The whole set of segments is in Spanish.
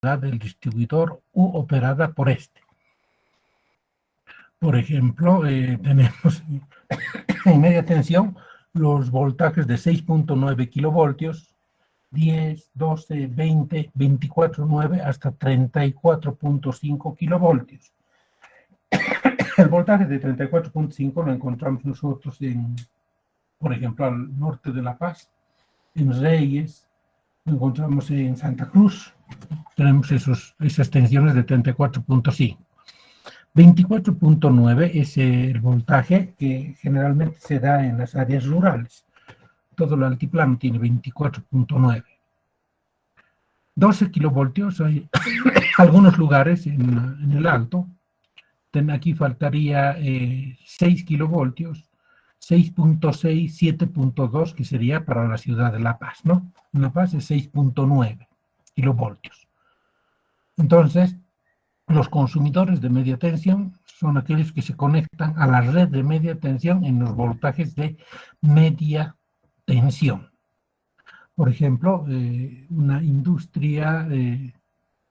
del distribuidor u operada por este. Por ejemplo, tenemos en media tensión los voltajes de 6.9 kilovoltios, 10, 12, 20, 24.9 hasta 34.5 kilovoltios. El voltaje de 34.5 lo encontramos nosotros por ejemplo, al norte de La Paz, en Reyes, lo encontramos en Santa Cruz, tenemos esas tensiones de 34.5. 24.9 es el voltaje que generalmente se da en las áreas rurales. Todo el altiplano tiene 24.9. 12 kilovoltios, hay algunos lugares en el alto. Aquí faltaría 6 kilovoltios, 6.6, 7.2, que sería para la ciudad de La Paz, ¿no? En La Paz es 6.9 kilovoltios. Entonces, los consumidores de media tensión son aquellos que se conectan a la red de media tensión en los voltajes de media tensión. Por ejemplo, una industria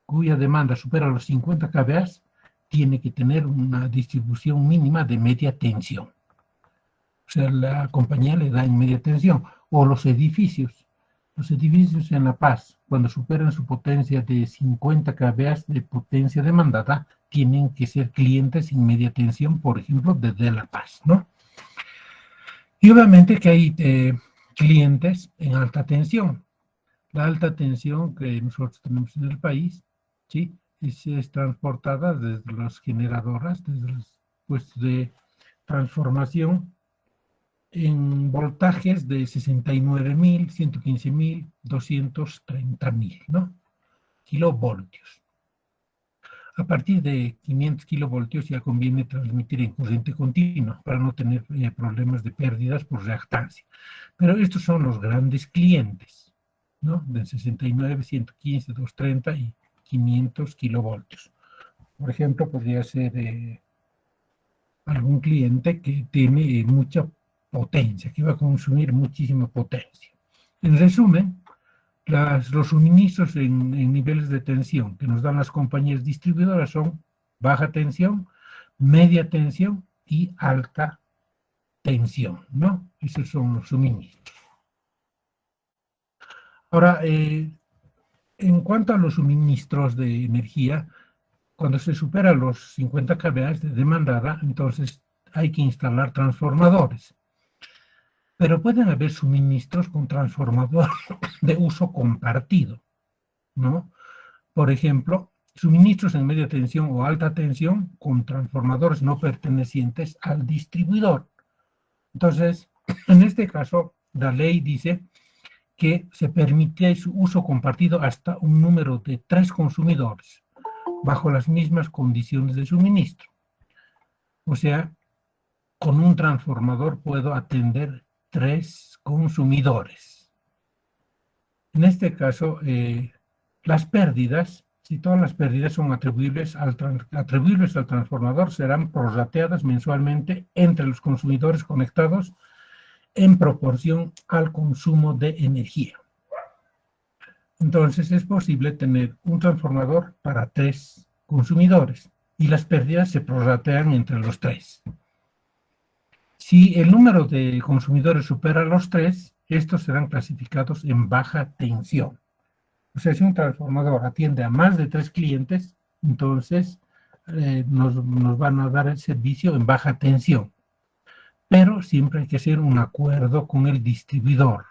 cuya demanda supera los 50 kVA tiene que tener una distribución mínima de media tensión. O sea, la compañía le da en media tensión. O los edificios en La Paz, cuando superan su potencia de 50 kVA de potencia demandada, tienen que ser clientes en media tensión, por ejemplo, desde La Paz, ¿no? Y obviamente que hay clientes en alta tensión. La alta tensión que nosotros tenemos en el país, ¿sí?, es transportada desde las generadoras, desde los puestos de transformación, en voltajes de 69.000, 115.000, 230.000, ¿no? Kilovoltios. A partir de 500 kilovoltios ya conviene transmitir en corriente continua para no tener problemas de pérdidas por reactancia. Pero estos son los grandes clientes, ¿no? De 69, 115, 230 y 500 kilovoltios. Por ejemplo, podría ser algún cliente que tiene mucha potencia, que va a consumir muchísima potencia. En resumen, los suministros en niveles de tensión que nos dan las compañías distribuidoras son baja tensión, media tensión y alta tensión, ¿no? Esos son los suministros. Ahora, en cuanto a los suministros de energía, cuando se supera los 50 kVA de demandada, entonces hay que instalar transformadores. Pero pueden haber suministros con transformador de uso compartido, ¿no? Por ejemplo, suministros en media tensión o alta tensión con transformadores no pertenecientes al distribuidor. Entonces, en este caso, la ley dice que se permite su uso compartido hasta un número de 3 consumidores, bajo las mismas condiciones de suministro. O sea, con un transformador puedo atender 3 consumidores. En este caso, las pérdidas, si todas las pérdidas son atribuibles al transformador, serán prorrateadas mensualmente entre los consumidores conectados en proporción al consumo de energía. Entonces, es posible tener un transformador para 3 consumidores y las pérdidas se prorratean entre los 3. Si el número de consumidores supera los 3, estos serán clasificados en baja tensión. O sea, si un transformador atiende a más de 3 clientes, entonces nos van a dar el servicio en baja tensión. Pero siempre hay que hacer un acuerdo con el distribuidor.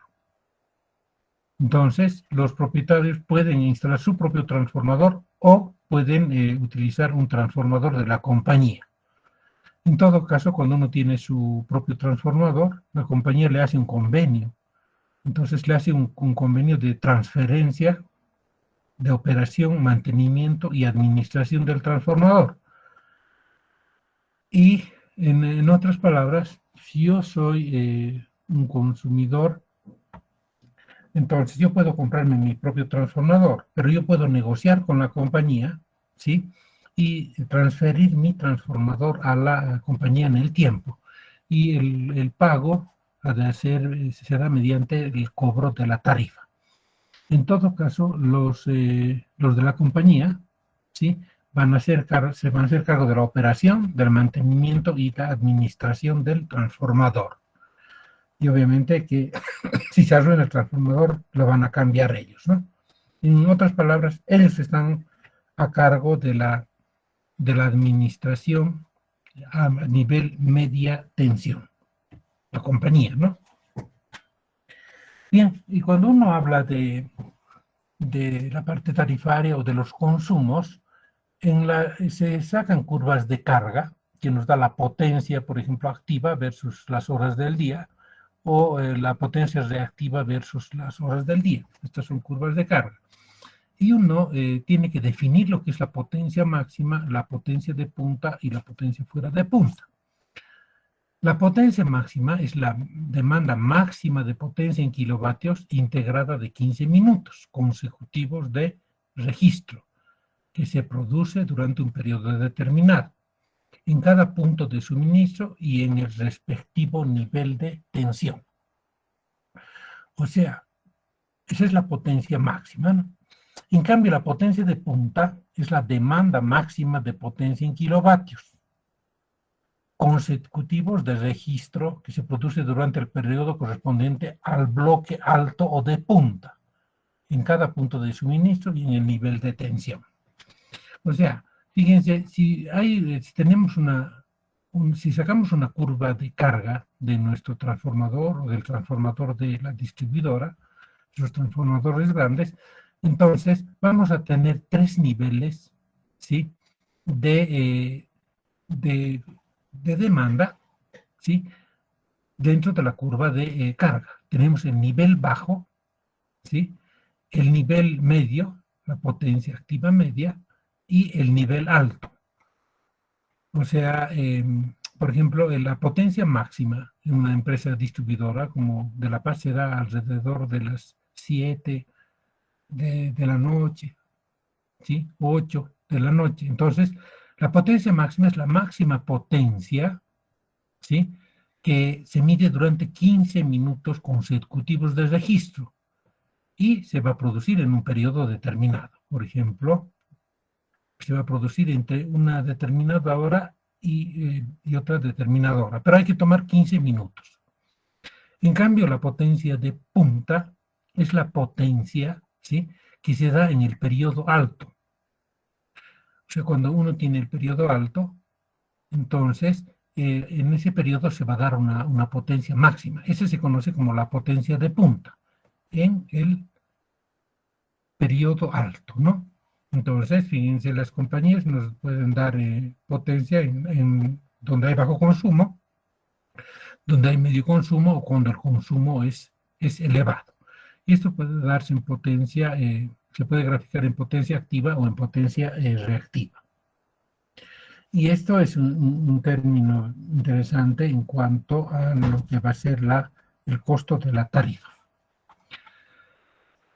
Entonces, los propietarios pueden instalar su propio transformador o pueden utilizar un transformador de la compañía. En todo caso, cuando uno tiene su propio transformador, la compañía le hace un convenio. Entonces le hace un convenio de transferencia, de operación, mantenimiento y administración del transformador. Y en otras palabras, si yo soy un consumidor, entonces yo puedo comprarme mi propio transformador, pero yo puedo negociar con la compañía, ¿sí?, y transferir mi transformador a la compañía en el tiempo. Y el pago ha de será mediante el cobro de la tarifa. En todo caso, los de la compañía, ¿sí? Se van a hacer cargo de la operación, del mantenimiento y la administración del transformador. Y obviamente que si se arruina el transformador, lo van a cambiar ellos, ¿no? En otras palabras, ellos están a cargo de la administración a nivel media tensión, la compañía, ¿no? Bien, y cuando uno habla de la parte tarifaria o de los consumos, se sacan curvas de carga que nos da la potencia, por ejemplo, activa versus las horas del día, o la potencia reactiva versus las horas del día. Estas son curvas de carga. Y uno tiene que definir lo que es la potencia máxima, la potencia de punta y la potencia fuera de punta. La potencia máxima es la demanda máxima de potencia en kilovatios integrada de 15 minutos consecutivos de registro que se produce durante un periodo determinado en cada punto de suministro y en el respectivo nivel de tensión. O sea, esa es la potencia máxima, ¿no? En cambio, la potencia de punta es la demanda máxima de potencia en kilovatios consecutivos de registro que se produce durante el periodo correspondiente al bloque alto o de punta, en cada punto de suministro y en el nivel de tensión. O sea, fíjense, si tenemos si sacamos una curva de carga de nuestro transformador o del transformador de la distribuidora, los transformadores grandes, entonces vamos a tener 3 niveles, ¿sí? de demanda, ¿sí? Dentro de la curva de carga. Tenemos el nivel bajo, ¿sí? El nivel medio, la potencia activa media, y el nivel alto. O sea, por ejemplo, la potencia máxima en una empresa distribuidora como de La Paz será alrededor de las 7 de la noche, ¿sí? 8 de la noche. Entonces, la potencia máxima es la máxima potencia, ¿sí? Que se mide durante 15 minutos consecutivos de registro y se va a producir en un periodo determinado. Por ejemplo, se va a producir entre una determinada hora y otra determinada hora, pero hay que tomar 15 minutos. En cambio, la potencia de punta es la potencia, ¿sí? Que se da en el periodo alto. O sea, cuando uno tiene el periodo alto, entonces en ese periodo se va a dar una potencia máxima. Ese se conoce como la potencia de punta en el periodo alto, ¿no? Entonces, fíjense, las compañías nos pueden dar potencia en donde hay bajo consumo, donde hay medio consumo o cuando el consumo es elevado. Y esto puede darse en potencia, se puede graficar en potencia activa o en potencia reactiva. Y esto es un término interesante en cuanto a lo que va a ser el costo de la tarifa.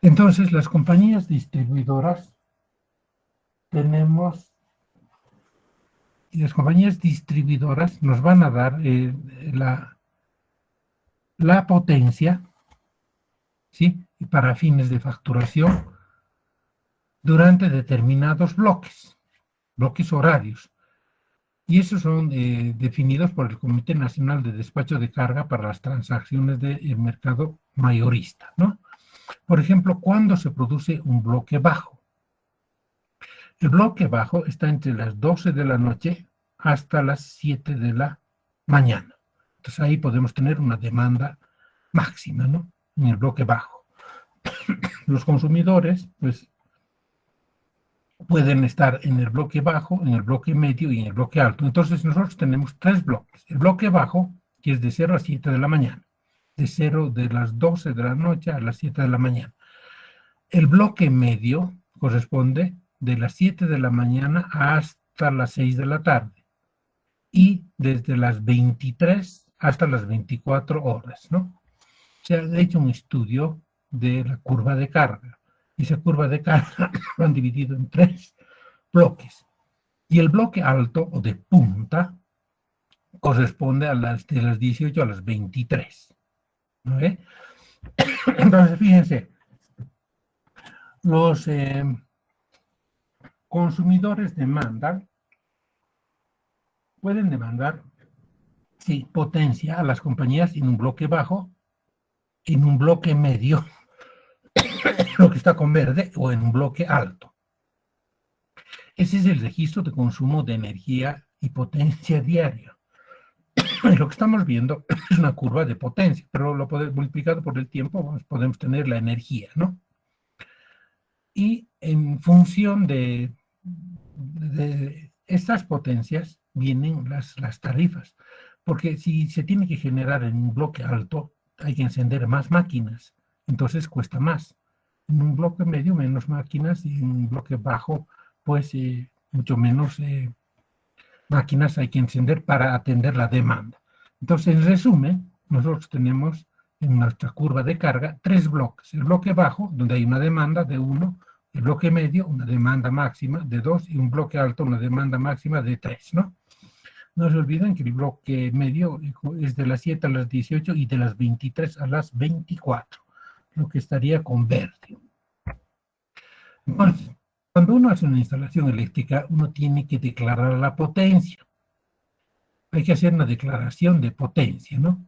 Entonces, las compañías distribuidoras las compañías distribuidoras nos van a dar la potencia, ¿sí? Para fines de facturación durante determinados bloques horarios. Y esos son definidos por el Comité Nacional de Despacho de Carga para las transacciones del mercado mayorista, ¿no? Por ejemplo, ¿cuándo se produce un bloque bajo? El bloque bajo está entre las 12 de la noche hasta las 7 de la mañana. Entonces ahí podemos tener una demanda máxima, ¿no? En el bloque bajo. Los consumidores, pues, pueden estar en el bloque bajo, en el bloque medio y en el bloque alto. Entonces nosotros tenemos 3 bloques. El bloque bajo, que es de 0 a 7 de la mañana. De las 12 de la noche a las 7 de la mañana. El bloque medio corresponde de las 7 de la mañana hasta las 6 de la tarde. Y desde las 23 hasta las 24 horas, ¿no? Se ha hecho un estudio de la curva de carga. Y esa curva de carga lo han dividido en 3 bloques. Y el bloque alto o de punta corresponde de las 18 a las 23. ¿No ve? Entonces, fíjense, los consumidores pueden demandar, sí, potencia a las compañías en un bloque bajo, en un bloque medio, lo que está con verde, o en un bloque alto. Ese es el registro de consumo de energía y potencia diaria. Lo que estamos viendo es una curva de potencia, pero lo multiplicado por el tiempo podemos tener la energía, ¿no? Y en función de estas potencias vienen las tarifas, porque si se tiene que generar en un bloque alto, hay que encender más máquinas, entonces cuesta más. En un bloque medio, menos máquinas, y en un bloque bajo, pues mucho menos máquinas hay que encender para atender la demanda. Entonces, en resumen, nosotros tenemos en nuestra curva de carga 3 bloques. El bloque bajo, donde hay una demanda de 1, el bloque medio, una demanda máxima de 2, y un bloque alto, una demanda máxima de 3, ¿no? No se olviden que el bloque medio es de las 7 a las 18 y de las 23 a las 24, lo que estaría con verde. Entonces, cuando uno hace una instalación eléctrica, uno tiene que declarar la potencia. Hay que hacer una declaración de potencia, ¿no?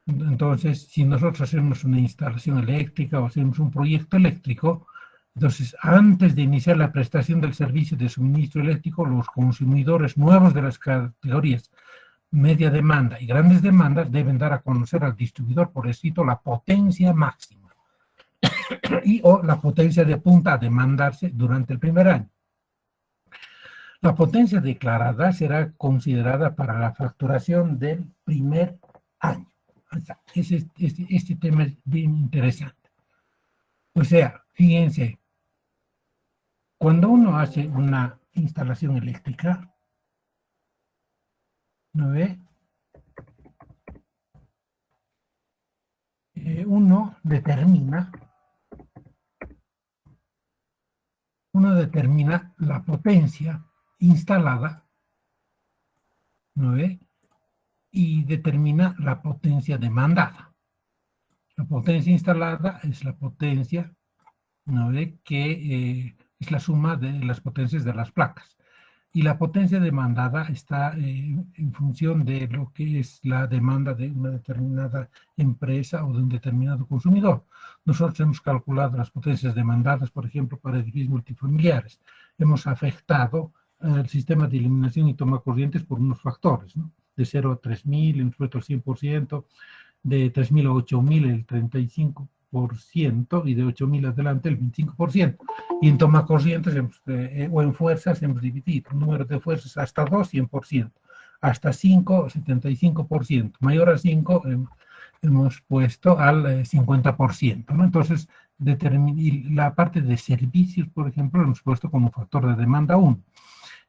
Entonces, si nosotros hacemos una instalación eléctrica o hacemos un proyecto eléctrico, entonces, antes de iniciar la prestación del servicio de suministro eléctrico, los consumidores nuevos de las categorías media demanda y grandes demandas deben dar a conocer al distribuidor por escrito la potencia máxima y o la potencia de punta a demandarse durante el primer año. La potencia declarada será considerada para la facturación del primer año. Este tema es bien interesante. O sea, fíjense, cuando uno hace una instalación eléctrica, ¿no ve? Uno determina la potencia instalada, ¿no ve? Y determina la potencia demandada. La potencia instalada es la potencia, ¿no ve? Que es la suma de las potencias de las placas. Y la potencia demandada está en función de lo que es la demanda de una determinada empresa o de un determinado consumidor. Nosotros hemos calculado las potencias demandadas, por ejemplo, para edificios multifamiliares. Hemos afectado el sistema de iluminación y toma corrientes por unos factores, ¿no? De 0 a 3.000, en suelto al 100%, de 3.000 a 8.000 el 35%, y de 8.000 adelante el 25%. Y en toma corrientes o en fuerzas hemos dividido el número de fuerzas hasta 2, 100%, hasta 5, 75%, mayor a 5 hemos puesto al 50%, ¿no? Entonces, la parte de servicios, por ejemplo, lo hemos puesto como factor de demanda 1.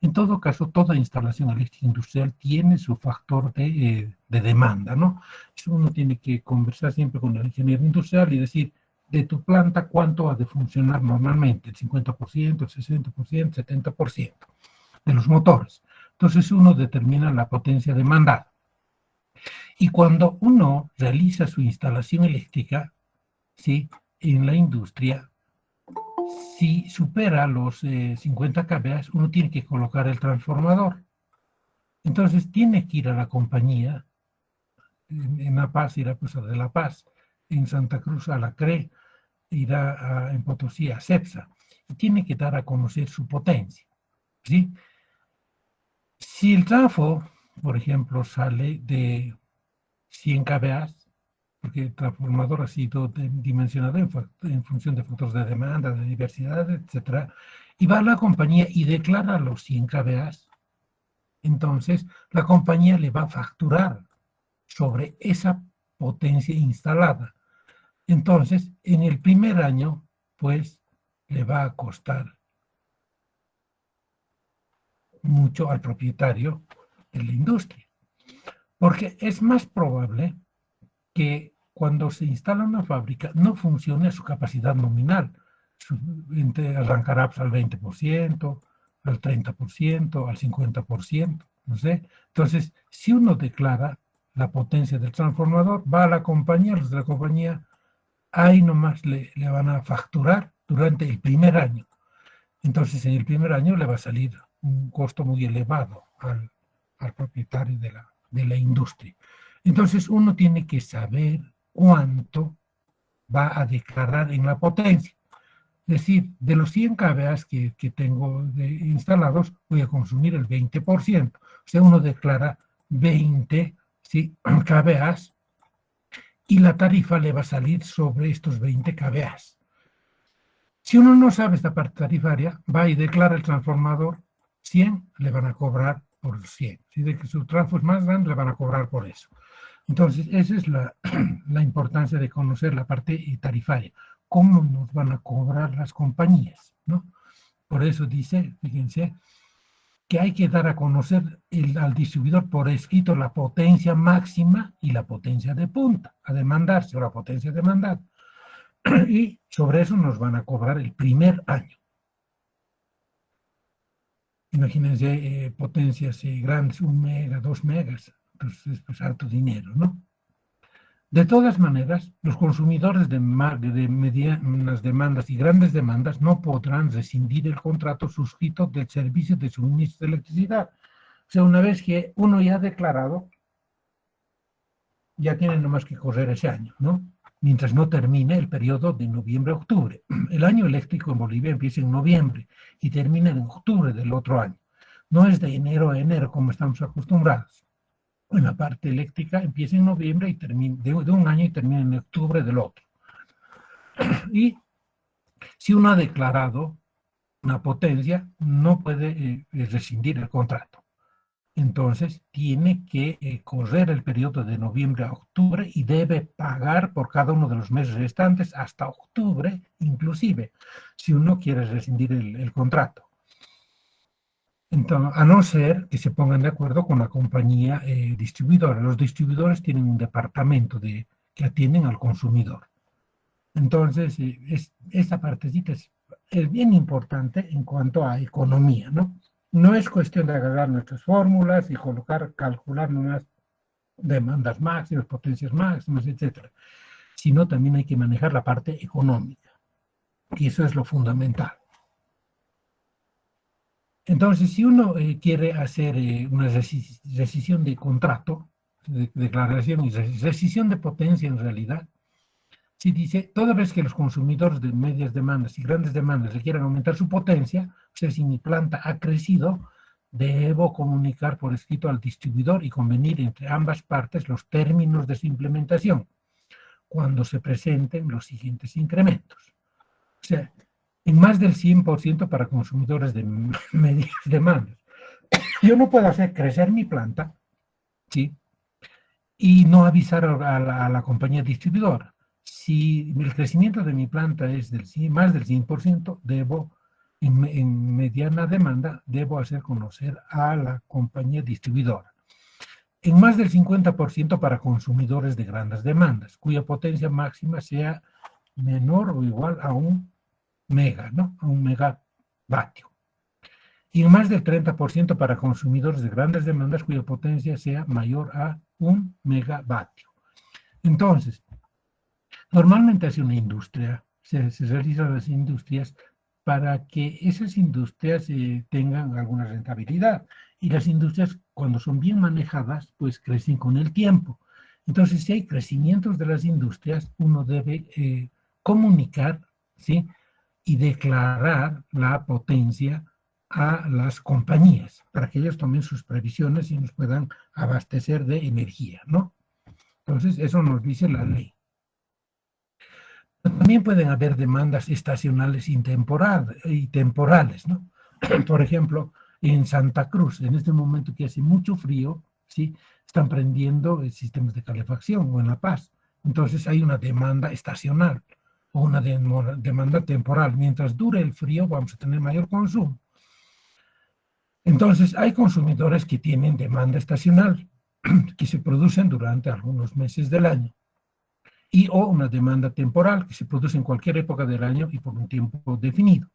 En todo caso, toda instalación eléctrica industrial tiene su factor de demanda, ¿no? Eso uno tiene que conversar siempre con el ingeniero industrial y decir, de tu planta, ¿cuánto ha de funcionar normalmente? ¿El 50%, el 60%, el 70% de los motores? Entonces uno determina la potencia demandada. Y cuando uno realiza su instalación eléctrica, ¿sí?, en la industria, si supera los 50 kVA, uno tiene que colocar el transformador. Entonces tiene que ir a la compañía, en La Paz irá pues a de La Paz, en Santa Cruz a la CRE, irá en Potosí a CEPSA, y tiene que dar a conocer su potencia, ¿sí? Si el trafo, por ejemplo, sale de 100 kVA, porque el transformador ha sido dimensionado en función de factores de demanda, de diversidad, etc., y va a la compañía y declara los 100 kVA, entonces la compañía le va a facturar sobre esa potencia instalada. Entonces, en el primer año, pues, le va a costar mucho al propietario de la industria, porque es más probable que cuando se instala una fábrica no funcione a su capacidad nominal. Arrancará pues, al 20%, al 30%, al 50%, no sé. Entonces, si uno declara la potencia del transformador, va a la compañía, los de la compañía, ahí nomás le van a facturar durante el primer año. Entonces, en el primer año le va a salir un costo muy elevado al propietario de la industria. Entonces, uno tiene que saber cuánto va a declarar en la potencia. Es decir, de los 100 kVA que tengo instalados, voy a consumir el 20%. O sea, uno declara 20, ¿sí?, kVA y la tarifa le va a salir sobre estos 20 kVA. Si uno no sabe esta parte tarifaria, va y declara el transformador 100, le van a cobrar por 100. Si de que su transformador es más grande, le van a cobrar por eso. Entonces, esa es la importancia de conocer la parte tarifaria. ¿Cómo nos van a cobrar las compañías?, ¿no? Por eso dice, fíjense, que hay que dar a conocer al distribuidor por escrito la potencia máxima y la potencia de punta a demandarse, o la potencia demandada. Y sobre eso nos van a cobrar el primer año. Imagínense potencias grandes, 1 mega, 2 megas, entonces pues harto dinero, ¿no? De todas maneras, los consumidores de medianas demandas y grandes demandas no podrán rescindir el contrato suscrito del servicio de suministro de electricidad. O sea, una vez que uno ya ha declarado, ya tiene nomás que correr ese año, ¿no? Mientras no termine el periodo de noviembre-octubre. El año eléctrico en Bolivia empieza en noviembre y termina en octubre del otro año. No es de enero a enero como estamos acostumbrados. En la parte eléctrica empieza en noviembre y termina de un año y termina en octubre del otro. Y si uno ha declarado una potencia, no puede rescindir el contrato. Entonces, tiene que correr el periodo de noviembre a octubre y debe pagar por cada uno de los meses restantes hasta octubre, inclusive, si uno quiere rescindir el contrato. Entonces, a no ser que se pongan de acuerdo con la compañía distribuidora. Los distribuidores tienen un departamento que atienden al consumidor. Entonces, esta partecita es bien importante en cuanto a economía, ¿no? No es cuestión de agarrar nuestras fórmulas y calcular nomás demandas máximas, potencias máximas, etcétera, sino también hay que manejar la parte económica. Y eso es lo fundamental. Entonces, si uno quiere hacer una rescisión de contrato, declaración y rescisión de potencia en realidad, si dice, toda vez que los consumidores de medias demandas y grandes demandas le quieran aumentar su potencia, o sea, si mi planta ha crecido, debo comunicar por escrito al distribuidor y convenir entre ambas partes los términos de su implementación cuando se presenten los siguientes incrementos. O sea, en más del 100% para consumidores de medias demandas. Yo no puedo hacer crecer mi planta, ¿sí?, y no avisar a la compañía distribuidora. Si el crecimiento de mi planta es más del 100%, en mediana demanda, debo hacer conocer a la compañía distribuidora. En más del 50% para consumidores de grandes demandas, cuya potencia máxima sea menor o igual a 1 mega, ¿no?, a 1 megavatio. Y en más del 30% para consumidores de grandes demandas cuya potencia sea mayor a 1 megavatio. Entonces, normalmente hace una industria, se realizan las industrias para que esas industrias tengan alguna rentabilidad. Y las industrias, cuando son bien manejadas, pues crecen con el tiempo. Entonces, si hay crecimientos de las industrias, uno debe comunicar, ¿sí?, y declarar la potencia a las compañías para que ellos tomen sus previsiones y nos puedan abastecer de energía, ¿no? Entonces, eso nos dice la ley. También pueden haber demandas estacionales y temporales, ¿no? Por ejemplo, en Santa Cruz, en este momento que hace mucho frío, ¿sí?, están prendiendo sistemas de calefacción, o en La Paz. Entonces hay una demanda estacional o una demanda temporal. Mientras dure el frío, vamos a tener mayor consumo. Entonces, hay consumidores que tienen demanda estacional, que se producen durante algunos meses del año, o una demanda temporal, que se produce en cualquier época del año y por un tiempo definido.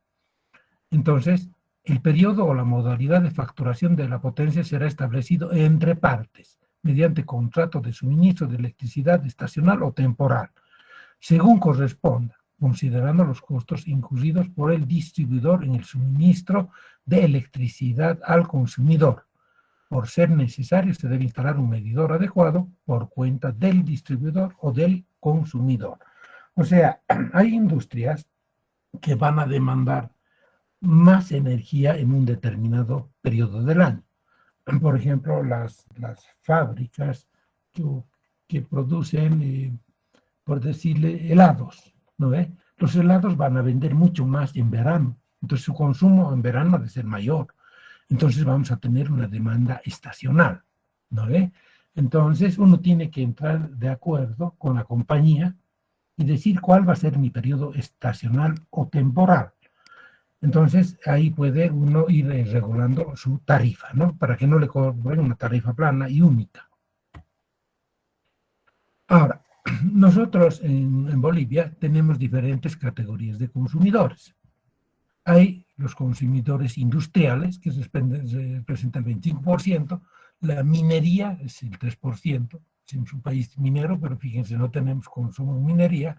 Entonces, el periodo o la modalidad de facturación de la potencia será establecido entre partes, mediante contrato de suministro de electricidad estacional o temporal, según corresponda. considerando los costos incurridos por el distribuidor en el suministro de electricidad al consumidor. Por ser necesario, se debe instalar un medidor adecuado por cuenta del distribuidor o del consumidor. O sea, hay industrias que van a demandar más energía en un determinado periodo del año. Por ejemplo, las fábricas que producen, por decirle, helados, ¿no ve? Los helados van a vender mucho más en verano, entonces su consumo en verano debe ser mayor. Entonces vamos a tener una demanda estacional, ¿no ve? Entonces uno tiene que entrar de acuerdo con la compañía y decir cuál va a ser mi periodo estacional o temporal. Entonces ahí puede uno ir regulando su tarifa, ¿no? Para que no le cobren una tarifa plana y única. Ahora, nosotros en Bolivia tenemos diferentes categorías de consumidores. Hay los consumidores industriales, que representan el 25%, la minería es el 3%, es un país minero, pero fíjense, no tenemos consumo en minería.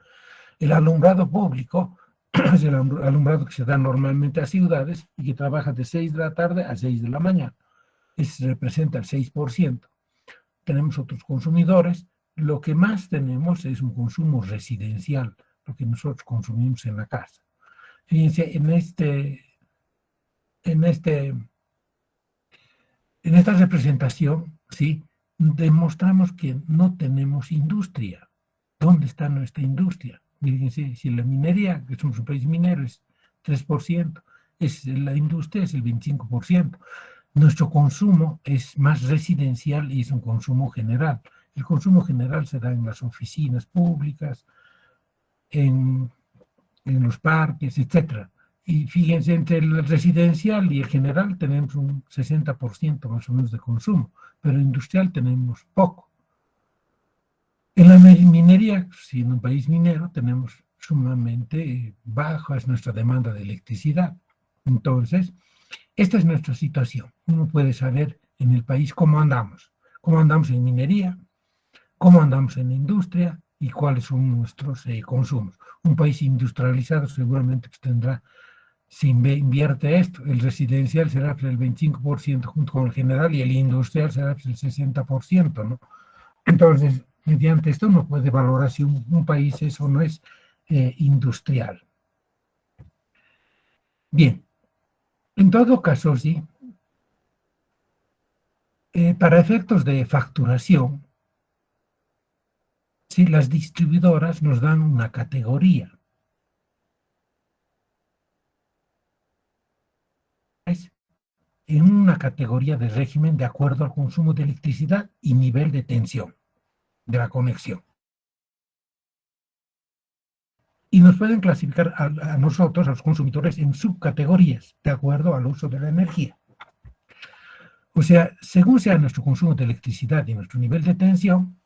El alumbrado público es el alumbrado que se da normalmente a ciudades y que trabaja de 6 de la tarde a 6 de la mañana. Ese representa el 6%. Tenemos otros consumidores. Lo que más tenemos es un consumo residencial, lo que nosotros consumimos en la casa. Fíjense, en esta representación, ¿sí?, demostramos que no tenemos industria. ¿Dónde está nuestra industria? Fíjense, si la minería, que somos un país minero, es 3%, la industria es el 25%. Nuestro consumo es más residencial y es un consumo general. El consumo general se da en las oficinas públicas, en los parques, etc. Y fíjense, entre el residencial y el general tenemos un 60% más o menos de consumo, pero industrial tenemos poco. En la minería, si en un país minero, tenemos sumamente baja es nuestra demanda de electricidad. Entonces, esta es nuestra situación. Uno puede saber en el país cómo andamos en minería, cómo andamos en industria y cuáles son nuestros consumos. Un país industrializado seguramente tendrá, si invierte esto, el residencial será el 25% junto con el general y el industrial será el 60%, ¿no? Entonces, mediante esto uno puede valorar si un país es o no es industrial. Bien, en todo caso, sí, para efectos de facturación, sí, las distribuidoras nos dan una categoría. En una categoría de régimen de acuerdo al consumo de electricidad y nivel de tensión de la conexión. Y nos pueden clasificar a nosotros, a los consumidores, en subcategorías de acuerdo al uso de la energía. O sea, según sea nuestro consumo de electricidad y nuestro nivel de tensión,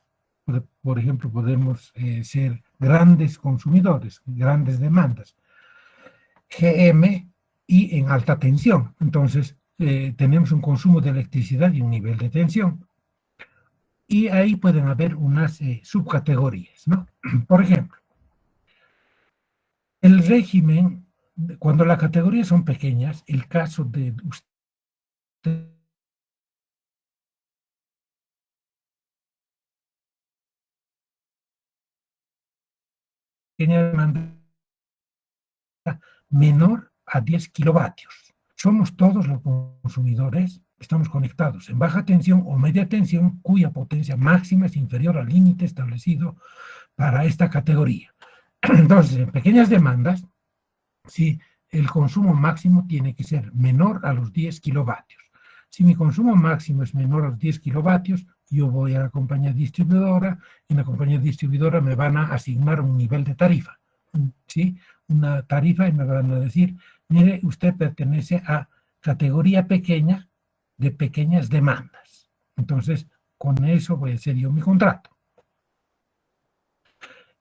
por ejemplo, podemos ser grandes consumidores, grandes demandas, GM y en alta tensión. Entonces, tenemos un consumo de electricidad y un nivel de tensión. Y ahí pueden haber unas subcategorías, ¿no? Por ejemplo, el régimen, cuando las categorías son pequeñas, el caso de usted pequeña demanda menor a 10 kilovatios. Somos todos los consumidores, estamos conectados en baja tensión o media tensión, cuya potencia máxima es inferior al límite establecido para esta categoría. Entonces, en pequeñas demandas, sí, el consumo máximo tiene que ser menor a los 10 kilovatios. Si mi consumo máximo es menor a los 10 kilovatios, yo voy a la compañía distribuidora, y en la compañía distribuidora me van a asignar un nivel de tarifa, ¿sí? Una tarifa y me van a decir, mire, usted pertenece a categoría pequeña de pequeñas demandas. Entonces, con eso voy a hacer yo mi contrato.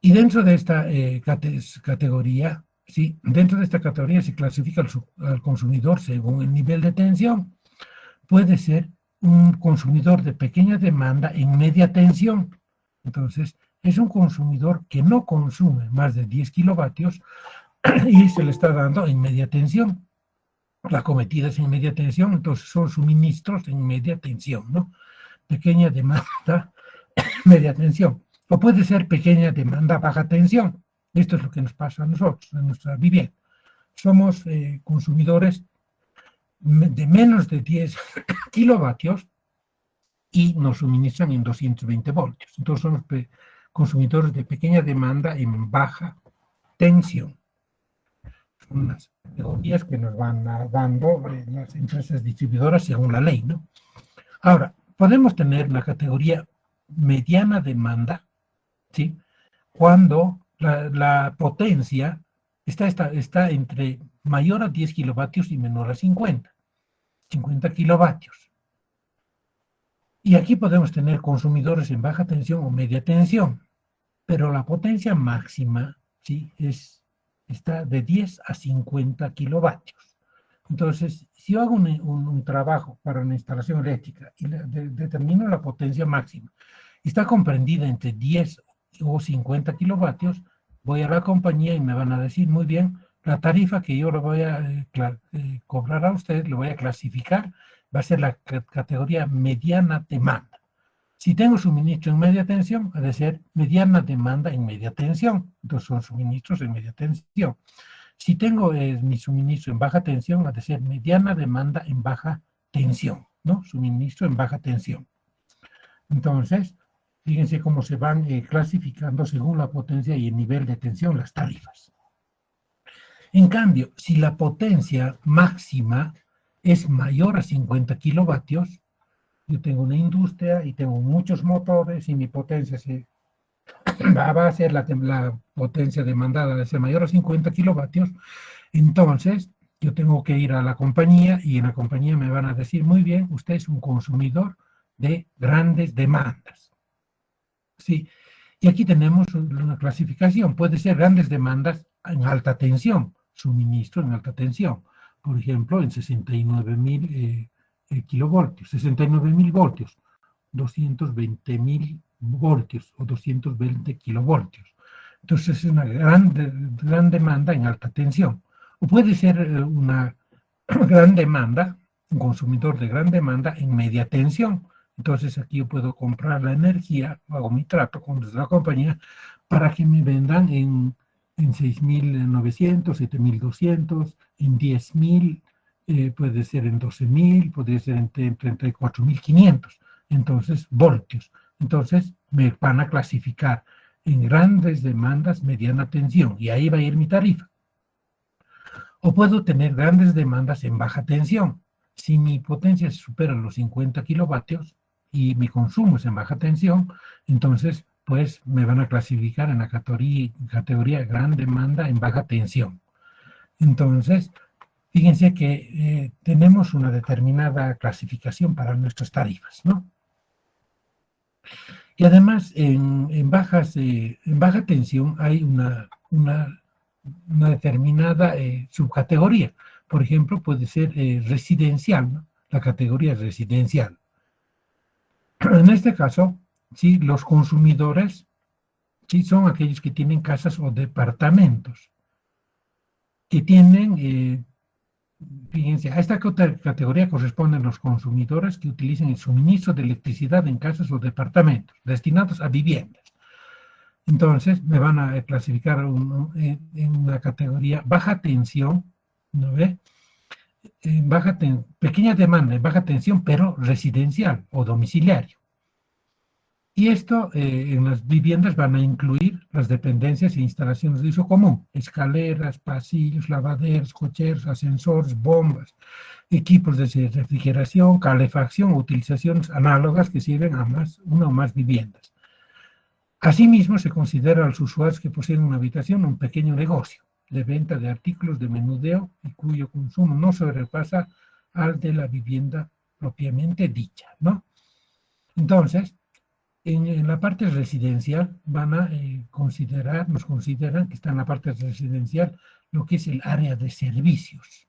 Y dentro de esta categoría, sí, dentro de esta categoría se clasifica al consumidor según el nivel de tensión. Puede ser un consumidor de pequeña demanda en media tensión. Entonces, es un consumidor que no consume más de 10 kilovatios y se le está dando en media tensión. La cometida es en media tensión, entonces son suministros en media tensión, ¿no? Pequeña demanda, media tensión. O puede ser pequeña demanda, baja tensión. Esto es lo que nos pasa a nosotros, en nuestra vivienda. Somos consumidores de menos de 10 kilovatios y nos suministran en 220 voltios. Entonces somos consumidores de pequeña demanda en baja tensión. Son las categorías que nos van dando las empresas distribuidoras según la ley, ¿no? Ahora, podemos tener la categoría mediana demanda, ¿sí? Cuando la potencia está entre mayor a 10 kilovatios y menor a 50 kilovatios. Y aquí podemos tener consumidores en baja tensión o media tensión, pero la potencia máxima, ¿sí?, está de 10 a 50 kilovatios. Entonces, si yo hago un trabajo para una instalación eléctrica y determino la potencia máxima, está comprendida entre 10 o 50 kilovatios, voy a la compañía y me van a decir, muy bien, la tarifa que yo le voy a cobrar a usted, le voy a clasificar, va a ser la categoría mediana demanda. Si tengo suministro en media tensión, ha de ser mediana demanda en media tensión. Entonces son suministros en media tensión. Si tengo mi suministro en baja tensión, ha de ser mediana demanda en baja tensión, ¿no? Suministro en baja tensión. Entonces, fíjense cómo se van clasificando según la potencia y el nivel de tensión las tarifas. En cambio, si la potencia máxima es mayor a 50 kilovatios, yo tengo una industria y tengo muchos motores y mi potencia va a ser la potencia demandada de ser mayor a 50 kilovatios, entonces yo tengo que ir a la compañía y en la compañía me van a decir, muy bien, usted es un consumidor de grandes demandas. Sí, y aquí tenemos una clasificación, puede ser grandes demandas en alta tensión, suministro en alta tensión, por ejemplo, en 69.000 kilovoltios, 69.000 voltios, 220.000 voltios o 220 kilovoltios. Entonces es una gran demanda en alta tensión. O puede ser una gran demanda, un consumidor de gran demanda en media tensión. Entonces aquí yo puedo comprar la energía, hago mi trato con la compañía para que me vendan en 6.900, 7.200, en 10.000, puede ser en 12.000, puede ser en 34.500. Entonces, voltios. Entonces, me van a clasificar en grandes demandas, mediana tensión, y ahí va a ir mi tarifa. O puedo tener grandes demandas en baja tensión. Si mi potencia supera los 50 kilovatios y mi consumo es en baja tensión, entonces, pues, me van a clasificar en la categoría gran demanda en baja tensión. Entonces, fíjense que tenemos una determinada clasificación para nuestras tarifas, ¿no? Y además, en baja tensión hay una determinada subcategoría. Por ejemplo, puede ser residencial, ¿no? La categoría es residencial. En este caso, sí, los consumidores sí, son aquellos que tienen casas o departamentos, que tienen, fíjense, a esta categoría corresponden los consumidores que utilicen el suministro de electricidad en casas o departamentos destinados a viviendas. Entonces me van a clasificar en una categoría baja tensión, ¿no ve? Pequeña demanda en baja tensión, pero residencial o domiciliario. Y esto en las viviendas van a incluir las dependencias e instalaciones de uso común, escaleras, pasillos, lavaderos, cocheros, ascensores, bombas, equipos de refrigeración, calefacción o utilizaciones análogas que sirven a una o más viviendas. Asimismo, se considera a los usuarios que poseen una habitación un pequeño negocio de venta de artículos de menudeo y cuyo consumo no sobrepasa al de la vivienda propiamente dicha, ¿no? Entonces, en la parte residencial nos consideran que está en la parte residencial lo que es el área de servicios.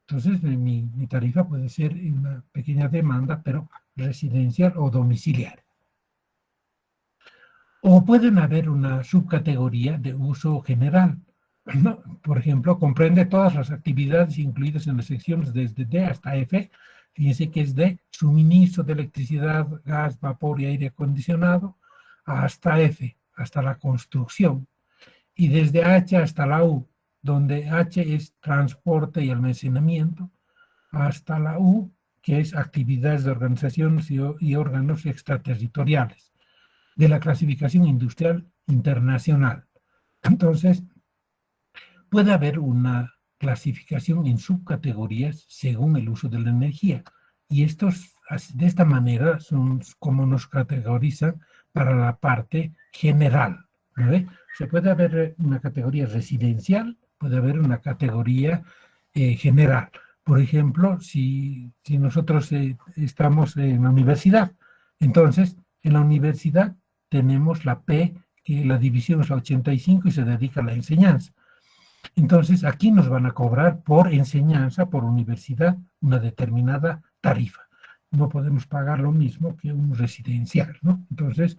Entonces, mi tarifa puede ser una pequeña demanda, pero residencial o domiciliaria. O pueden haber una subcategoría de uso general, ¿no? Por ejemplo, comprende todas las actividades incluidas en las secciones desde D hasta F. Fíjense que es de suministro de electricidad, gas, vapor y aire acondicionado, hasta F, hasta la construcción. Y desde H hasta la U, donde H es transporte y almacenamiento, hasta la U, que es actividades de organizaciones y órganos extraterritoriales, de la clasificación industrial internacional. Entonces, puede haber una clasificación en subcategorías según el uso de la energía. Y estos, de esta manera, son como nos categorizan para la parte general, ¿no? Se puede haber una categoría residencial, puede haber una categoría general. Por ejemplo, si nosotros estamos en la universidad, entonces en la universidad tenemos la P, que la división es la 85 y se dedica a la enseñanza. Entonces, aquí nos van a cobrar por enseñanza, por universidad, una determinada tarifa. No podemos pagar lo mismo que un residencial, ¿no? Entonces,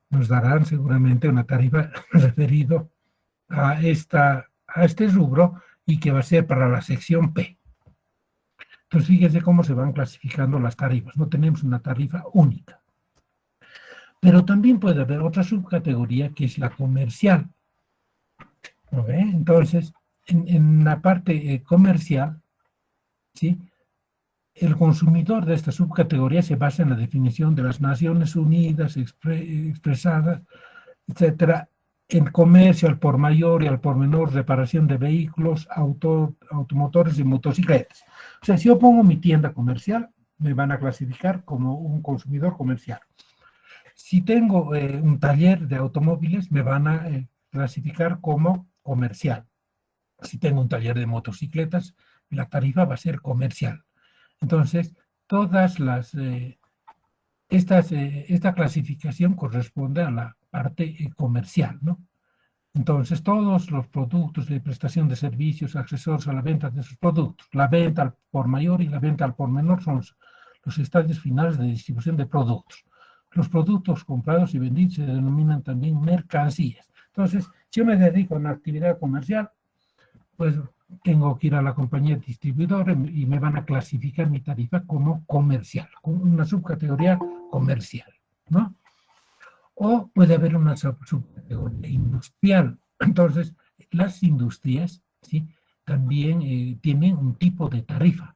nos darán seguramente una tarifa referido a este rubro y que va a ser para la sección P. Entonces, fíjense cómo se van clasificando las tarifas. No tenemos una tarifa única. Pero también puede haber otra subcategoría que es la comercial. ¿No? Entonces, en la parte comercial, ¿sí? El consumidor de esta subcategoría se basa en la definición de las Naciones Unidas expresadas, etcétera, en comercio al por mayor y al por menor, reparación de vehículos, automotores y motocicletas. O sea, si yo pongo mi tienda comercial, me van a clasificar como un consumidor comercial. Si tengo un taller de automóviles, me van a clasificar como comercial. Si tengo un taller de motocicletas, la tarifa va a ser comercial. Entonces, todas las, esta clasificación corresponde a la parte comercial, ¿no? Entonces, todos los productos de prestación de servicios, accesorios a la venta de esos productos, la venta al por mayor y la venta al por menor son los estadios finales de distribución de productos. Los productos comprados y vendidos se denominan también mercancías. Entonces, si yo me dedico a una actividad comercial, pues tengo que ir a la compañía distribuidora y me van a clasificar mi tarifa como comercial, como una subcategoría comercial, ¿no? O puede haber una subcategoría industrial. Entonces, las industrias, ¿sí? También tienen un tipo de tarifa.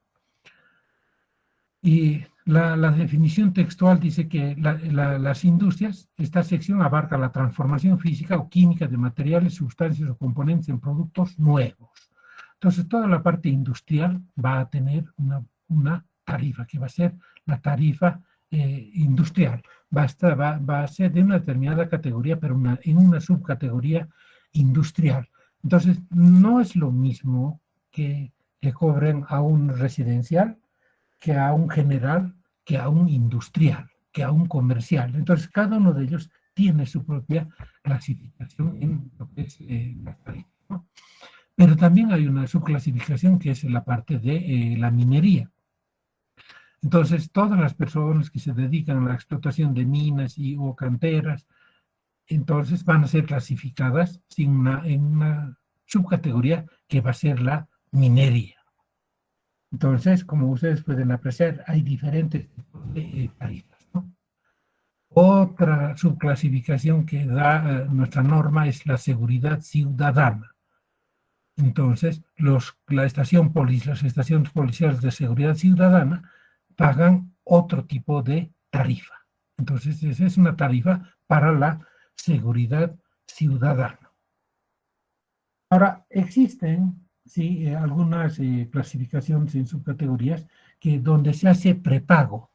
Y la definición textual dice que las industrias, esta sección abarca la transformación física o química de materiales, sustancias o componentes en productos nuevos. Entonces, toda la parte industrial va a tener una tarifa, que va a ser la tarifa industrial. Va a ser de una determinada categoría, pero en una subcategoría industrial. Entonces, no es lo mismo que le cobren a un residencial, que a un general, que a un industrial, que a un comercial. Entonces, cada uno de ellos tiene su propia clasificación en lo que es la tarifa, ¿no? Pero también hay una subclasificación que es la parte de la minería. Entonces, todas las personas que se dedican a la explotación de minas o canteras, entonces van a ser clasificadas en una subcategoría que va a ser la minería. Entonces, como ustedes pueden apreciar, hay diferentes tipos de tarifas, ¿no? Otra subclasificación que da nuestra norma es la seguridad ciudadana. Entonces, las estaciones policiales de seguridad ciudadana pagan otro tipo de tarifa. Entonces, esa es una tarifa para la seguridad ciudadana. Ahora, existen sí, algunas clasificaciones en subcategorías donde se hace prepago.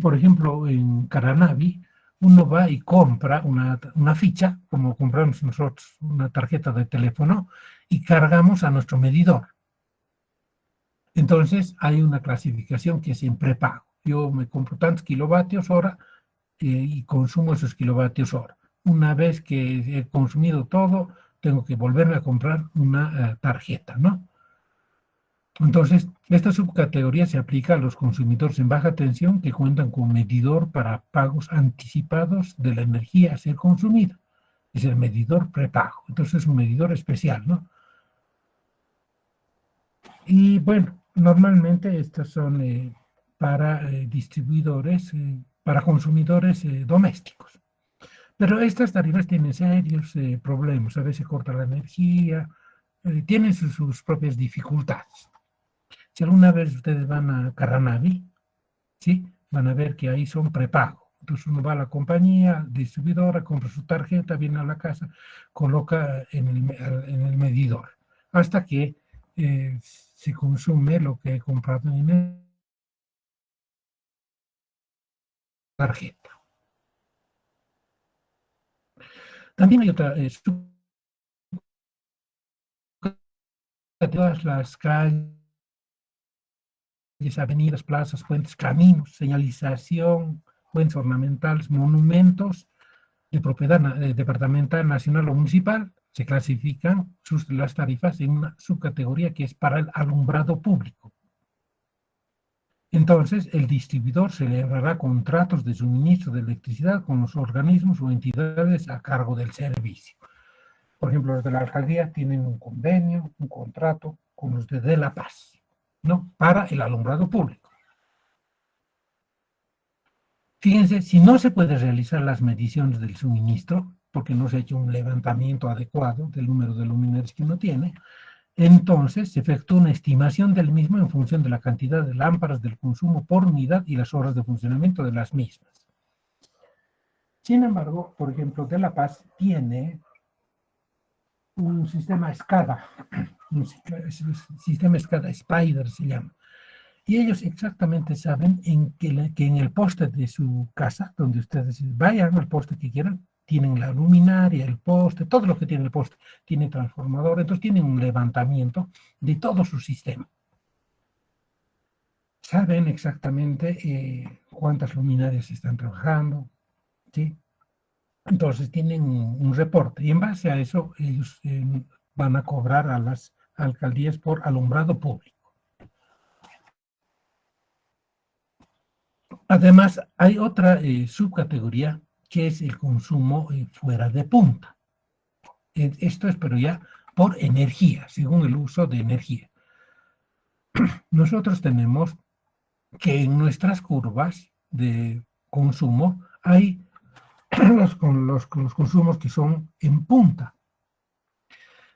Por ejemplo, en Caranavi, uno va y compra una ficha, como compramos nosotros una tarjeta de teléfono, y cargamos a nuestro medidor. Entonces, hay una clasificación que es en prepago. Yo me compro tantos kilovatios hora y consumo esos kilovatios hora. Una vez que he consumido todo, tengo que volverme a comprar una tarjeta, ¿no? Entonces, esta subcategoría se aplica a los consumidores en baja tensión que cuentan con medidor para pagos anticipados de la energía a ser consumida. Es el medidor prepago. Entonces, es un medidor especial, ¿no? Y bueno, normalmente estas son para distribuidores, para consumidores domésticos. Pero estas tarifas tienen serios problemas. A veces corta la energía, tienen sus propias dificultades. Si alguna vez ustedes van a Carranavi, ¿sí? Van a ver que ahí son prepago. Entonces uno va a la compañía distribuidora, compra su tarjeta, viene a la casa, coloca en el medidor, hasta que se consume lo que he comprado en la tarjeta. También hay otra, todas las calles, avenidas, plazas, puentes, caminos, señalización, puentes ornamentales, monumentos de propiedad departamental, nacional o municipal, se clasifican las tarifas en una subcategoría que es para el alumbrado público. Entonces, el distribuidor celebrará contratos de suministro de electricidad con los organismos o entidades a cargo del servicio. Por ejemplo, los de la alcaldía tienen un convenio, un contrato con los de La Paz, ¿no? Para el alumbrado público. Fíjense, si no se puede realizar las mediciones del suministro, porque no se ha hecho un levantamiento adecuado del número de luminarias que uno tiene, entonces se efectúa una estimación del mismo en función de la cantidad de lámparas del consumo por unidad y las horas de funcionamiento de las mismas. Sin embargo, por ejemplo, De La Paz tiene un sistema SCADA, un sistema SCADA Spider se llama, y ellos exactamente saben que en el poste de su casa, donde ustedes vayan al poste que quieran, tienen la luminaria, el poste, todo lo que tiene el poste, tiene transformador, entonces tienen un levantamiento de todo su sistema. Saben exactamente cuántas luminarias están trabajando, ¿sí? Entonces tienen un reporte y en base a eso ellos van a cobrar a las alcaldías por alumbrado público. Además, hay otra subcategoría que es el consumo fuera de punta. Esto es, pero ya por energía, según el uso de energía. Nosotros tenemos que en nuestras curvas de consumo hay los consumos que son en punta.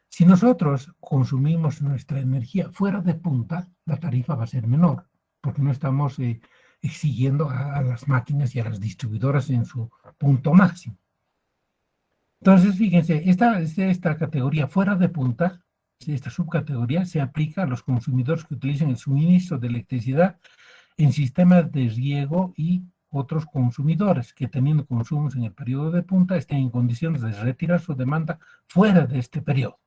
Si nosotros consumimos nuestra energía fuera de punta, la tarifa va a ser menor, porque no estamos exigiendo a las máquinas y a las distribuidoras en su punto máximo. Entonces, fíjense, esta categoría fuera de punta, esta subcategoría se aplica a los consumidores que utilicen el suministro de electricidad en sistemas de riego y otros consumidores que teniendo consumos en el periodo de punta estén en condiciones de retirar su demanda fuera de este periodo,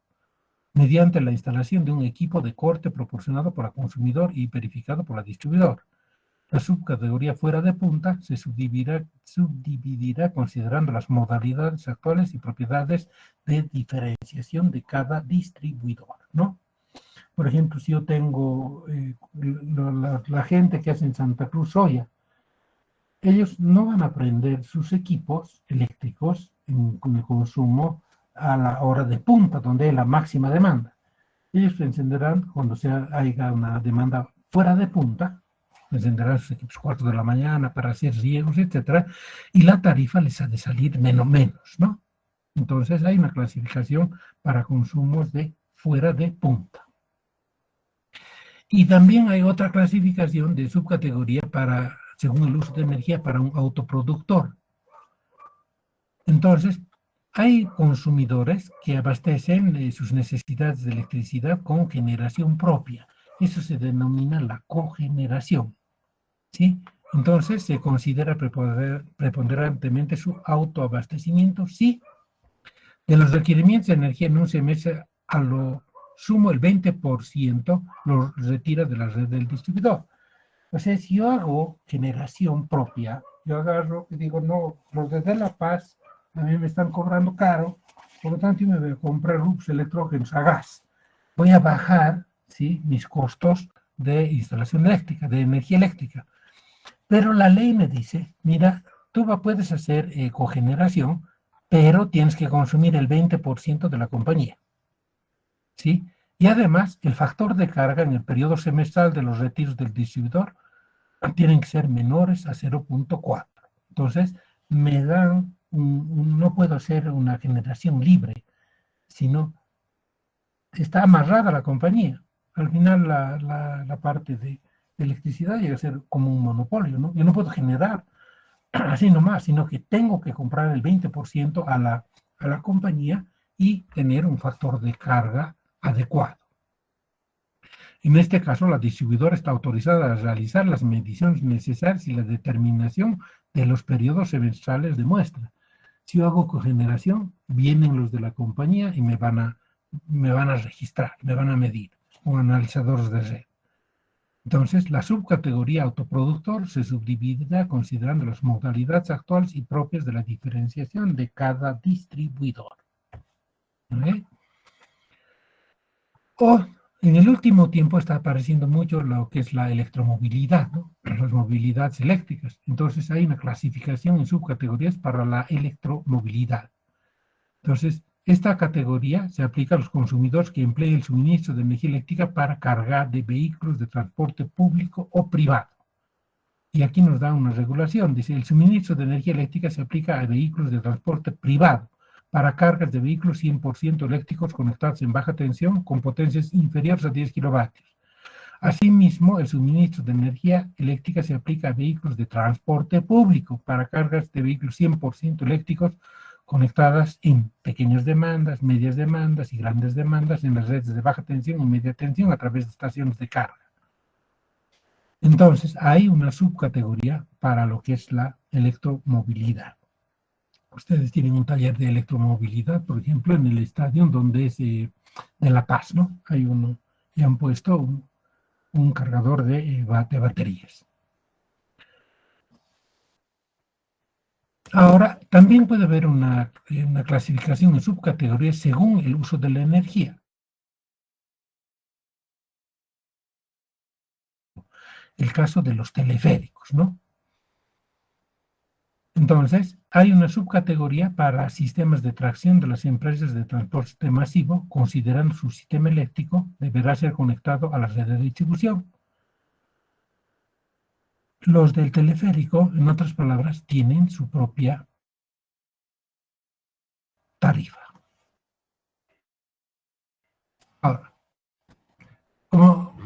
mediante la instalación de un equipo de corte proporcionado por el consumidor y verificado por la distribuidora. La subcategoría fuera de punta se subdividirá considerando las modalidades actuales y propiedades de diferenciación de cada distribuidor, ¿no? Por ejemplo, si yo tengo la gente que hace en Santa Cruz soya, ellos no van a prender sus equipos eléctricos con el consumo a la hora de punta, donde hay la máxima demanda. Ellos se encenderán cuando haya una demanda fuera de punta, encenderán sus equipos 4 de la mañana para hacer riegos, etcétera, y la tarifa les ha de salir menos, ¿no? Entonces hay una clasificación para consumos de fuera de punta. Y también hay otra clasificación de subcategoría para, según el uso de energía, para un autoproductor. Entonces, hay consumidores que abastecen sus necesidades de electricidad con generación propia. Eso se denomina la cogeneración, ¿sí? Entonces, se considera preponderantemente su autoabastecimiento, sí. De los requerimientos de energía en un semestre, a lo sumo el 20% lo retira de la red del distribuidor. O sea, si yo hago generación propia, yo agarro y digo, no, los de La Paz a mí me están cobrando caro, por lo tanto yo me voy a comprar grupos electrógenos a gas. Voy a bajar, ¿sí?, mis costos de instalación eléctrica, de energía eléctrica. Pero la ley me dice, mira, tú puedes hacer cogeneración, pero tienes que consumir el 20% de la compañía, ¿sí? Y además, el factor de carga en el periodo semestral de los retiros del distribuidor tienen que ser menores a 0.4. Entonces, me dan, no puedo hacer una generación libre, sino está amarrada la compañía. Al final, la parte de electricidad llega a ser como un monopolio, ¿no? Yo no puedo generar así nomás, sino que tengo que comprar el 20% a la compañía y tener un factor de carga adecuado. En este caso, la distribuidora está autorizada a realizar las mediciones necesarias y la determinación de los periodos semestrales de muestra. Si yo hago cogeneración, vienen los de la compañía y me van a registrar, me van a medir con analizadores de red. Entonces, la subcategoría autoproductor se subdividirá considerando las modalidades actuales y propias de la diferenciación de cada distribuidor. ¿Okay? O en el último tiempo está apareciendo mucho lo que es la electromovilidad, ¿no? Las movilidades eléctricas. Entonces, hay una clasificación en subcategorías para la electromovilidad. Entonces, esta categoría se aplica a los consumidores que empleen el suministro de energía eléctrica para cargar de vehículos de transporte público o privado. Y aquí nos da una regulación. Dice, el suministro de energía eléctrica se aplica a vehículos de transporte privado para cargas de vehículos 100% eléctricos conectados en baja tensión con potencias inferiores a 10 kilovatios. Asimismo, el suministro de energía eléctrica se aplica a vehículos de transporte público para cargas de vehículos 100% eléctricos conectadas en pequeñas demandas, medias demandas y grandes demandas en las redes de baja tensión y media tensión a través de estaciones de carga. Entonces, hay una subcategoría para lo que es la electromovilidad. Ustedes tienen un taller de electromovilidad, por ejemplo, en el estadio donde es de La Paz, ¿no? Hay uno, y han puesto un cargador de baterías. Ahora, también puede haber una clasificación en subcategorías según el uso de la energía. El caso de los teleféricos, ¿no? Entonces, hay una subcategoría para sistemas de tracción de las empresas de transporte masivo, considerando su sistema eléctrico deberá ser conectado a la red de distribución. Los del teleférico, en otras palabras, tienen su propia tarifa. Ahora,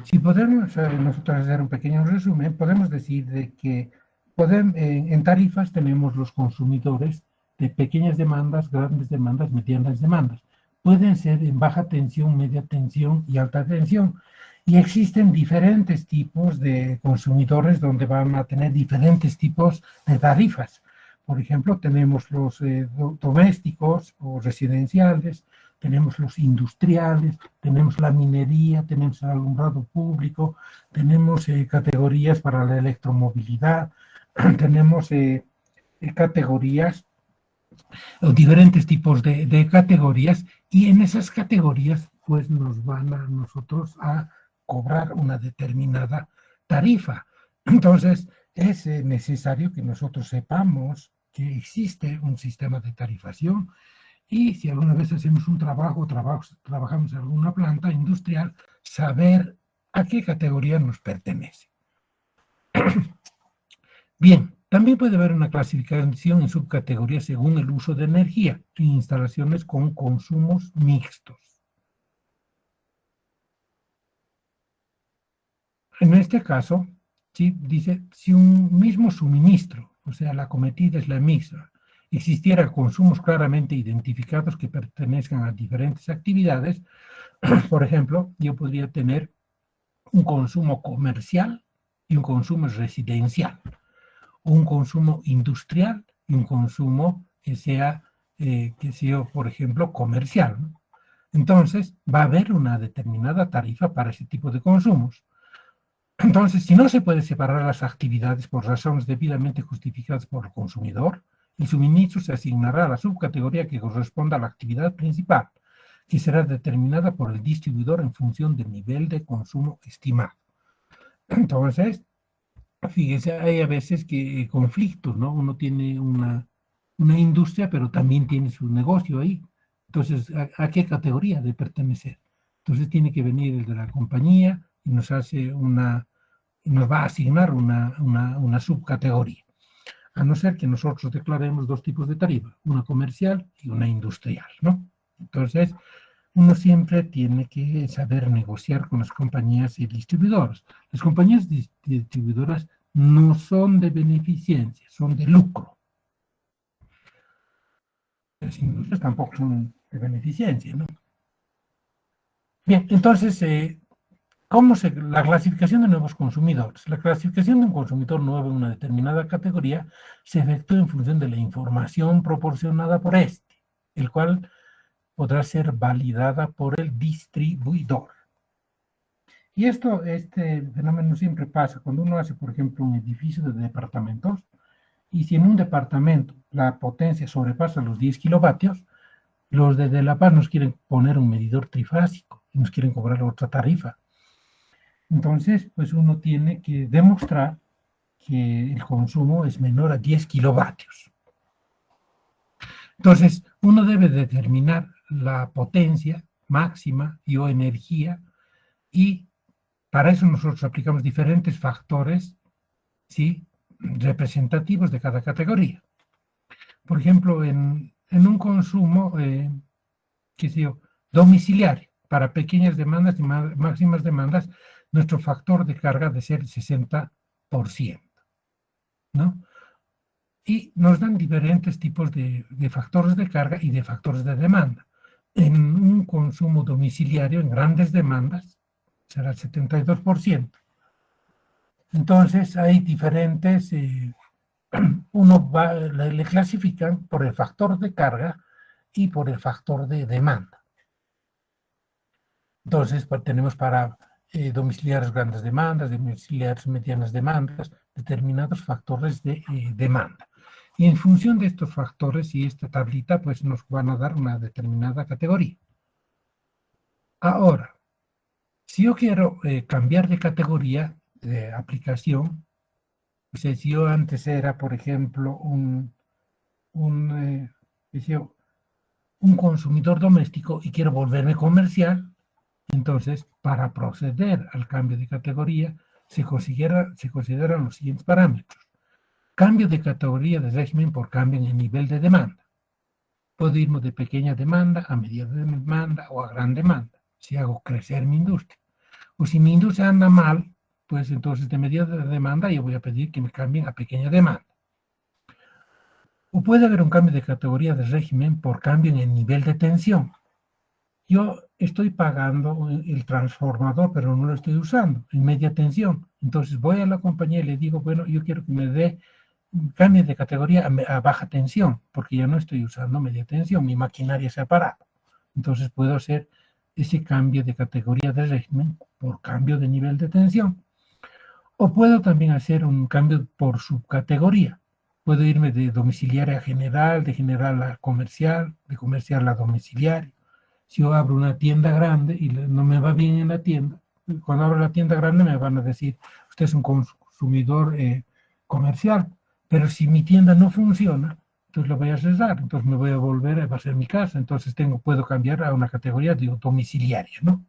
si podemos nosotros hacer un pequeño resumen, podemos decir de que en tarifas tenemos los consumidores de pequeñas demandas, grandes demandas, medianas demandas. Pueden ser en baja tensión, media tensión y alta tensión. Y existen diferentes tipos de consumidores donde van a tener diferentes tipos de tarifas. Por ejemplo, tenemos los domésticos o residenciales, tenemos los industriales, tenemos la minería, tenemos el alumbrado público, tenemos categorías para la electromovilidad, tenemos categorías o diferentes tipos de categorías, y en esas categorías pues nos van a nosotros a cobrar una determinada tarifa. Entonces es necesario que nosotros sepamos que existe un sistema de tarifación, y si alguna vez hacemos un trabajamos en alguna planta industrial, saber a qué categoría nos pertenece. Bien, también puede haber una clasificación en subcategorías según el uso de energía en instalaciones con consumos mixtos. En este caso, ¿sí?, dice, si un mismo suministro, o sea, la cometida es la misma, existiera consumos claramente identificados que pertenezcan a diferentes actividades, por ejemplo, yo podría tener un consumo comercial y un consumo residencial, un consumo industrial y un consumo que sea, por ejemplo, comercial, ¿no? Entonces, va a haber una determinada tarifa para ese tipo de consumos. Entonces, si no se puede separar las actividades por razones debidamente justificadas por el consumidor, el suministro se asignará a la subcategoría que corresponda a la actividad principal, que será determinada por el distribuidor en función del nivel de consumo estimado. Entonces, fíjese, hay a veces que conflictos, ¿no? Uno tiene una industria, pero también tiene su negocio ahí. Entonces, ¿a qué categoría de pertenecer? Entonces tiene que venir el de la compañía y nos va a asignar una subcategoría. A no ser que nosotros declaremos dos tipos de tarifa, una comercial y una industrial, ¿no? Entonces, uno siempre tiene que saber negociar con las compañías y distribuidoras. Las compañías distribuidoras no son de beneficencia, son de lucro. Las industrias tampoco son de beneficencia, ¿no? Bien, entonces, la clasificación de nuevos consumidores? La clasificación de un consumidor nuevo en una determinada categoría se efectúa en función de la información proporcionada por este, el cual podrá ser validada por el distribuidor. Y este fenómeno siempre pasa cuando uno hace, por ejemplo, un edificio de departamentos, y si en un departamento la potencia sobrepasa los 10 kilovatios, los de La Paz nos quieren poner un medidor trifásico y nos quieren cobrar otra tarifa. Entonces, pues uno tiene que demostrar que el consumo es menor a 10 kilovatios. Entonces, uno debe determinar la potencia máxima y o energía, y para eso nosotros aplicamos diferentes factores, ¿sí?, representativos de cada categoría. Por ejemplo, en un consumo qué sé yo, domiciliario, para pequeñas demandas y máximas demandas, nuestro factor de carga de ser 60%, ¿no? Y nos dan diferentes tipos de factores de carga y de factores de demanda. En un consumo domiciliario, en grandes demandas, será el 72%. Entonces, hay diferentes, le clasifican por el factor de carga y por el factor de demanda. Entonces, tenemos para domiciliarios grandes demandas, domiciliarios medianas demandas, determinados factores de demanda. Y en función de estos factores y esta tablita, pues nos van a dar una determinada categoría. Ahora, si yo quiero cambiar de categoría de aplicación, o sea, si yo antes era, por ejemplo, un consumidor doméstico y quiero volverme comercial, entonces, para proceder al cambio de categoría, se consideran los siguientes parámetros. Cambio de categoría de régimen por cambio en el nivel de demanda. Puedo irme de pequeña demanda a mediana demanda o a gran demanda, si hago crecer mi industria. O si mi industria anda mal, pues entonces de mediana demanda yo voy a pedir que me cambien a pequeña demanda. O puede haber un cambio de categoría de régimen por cambio en el nivel de tensión. Yo estoy pagando el transformador, pero no lo estoy usando en media tensión. Entonces voy a la compañía y le digo, bueno, yo quiero que me dé cambio de categoría a baja tensión, porque ya no estoy usando media tensión, mi maquinaria se ha parado. Entonces puedo hacer ese cambio de categoría de régimen por cambio de nivel de tensión. O puedo también hacer un cambio por subcategoría. Puedo irme de domiciliaria a general, de general a comercial, de comercial a domiciliario. Si yo abro una tienda grande y no me va bien en la tienda, cuando abro la tienda grande me van a decir, usted es un consumidor comercial, pero si mi tienda no funciona, entonces lo voy a cerrar, entonces me voy a volver a hacer mi casa, entonces puedo cambiar a una categoría de domiciliaria, ¿no?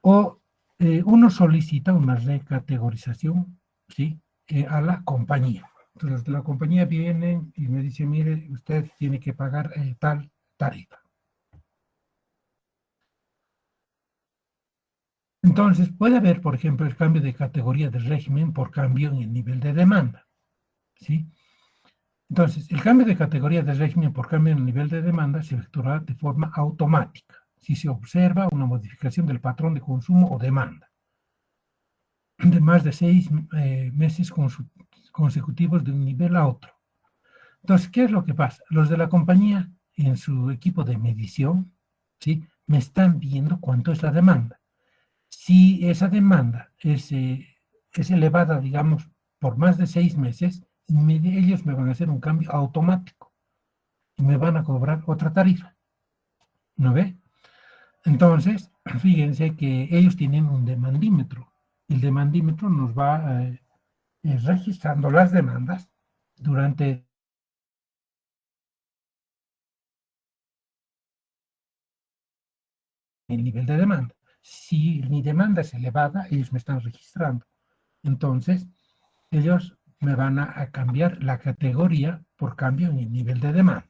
O uno solicita una recategorización, ¿sí?, a la compañía. Entonces la compañía viene y me dice, mire, usted tiene que pagar tal tarifa. Entonces, puede haber, por ejemplo, el cambio de categoría de régimen por cambio en el nivel de demanda, ¿sí? Entonces, el cambio de categoría de régimen por cambio en el nivel de demanda se efectuará de forma automática, si se observa una modificación del patrón de consumo o demanda de más de 6 meses consecutivos de un nivel a otro. Entonces, ¿qué es lo que pasa? Los de la compañía, en su equipo de medición, ¿sí?, me están viendo cuánto es la demanda. Si esa demanda es elevada, digamos, por más de 6 meses, ellos me van a hacer un cambio automático y me van a cobrar otra tarifa. ¿No ve? Entonces, fíjense que ellos tienen un demandímetro. El demandímetro nos va registrando las demandas durante el nivel de demanda. Si mi demanda es elevada, ellos me están registrando. Entonces, ellos me van a cambiar la categoría por cambio en el nivel de demanda.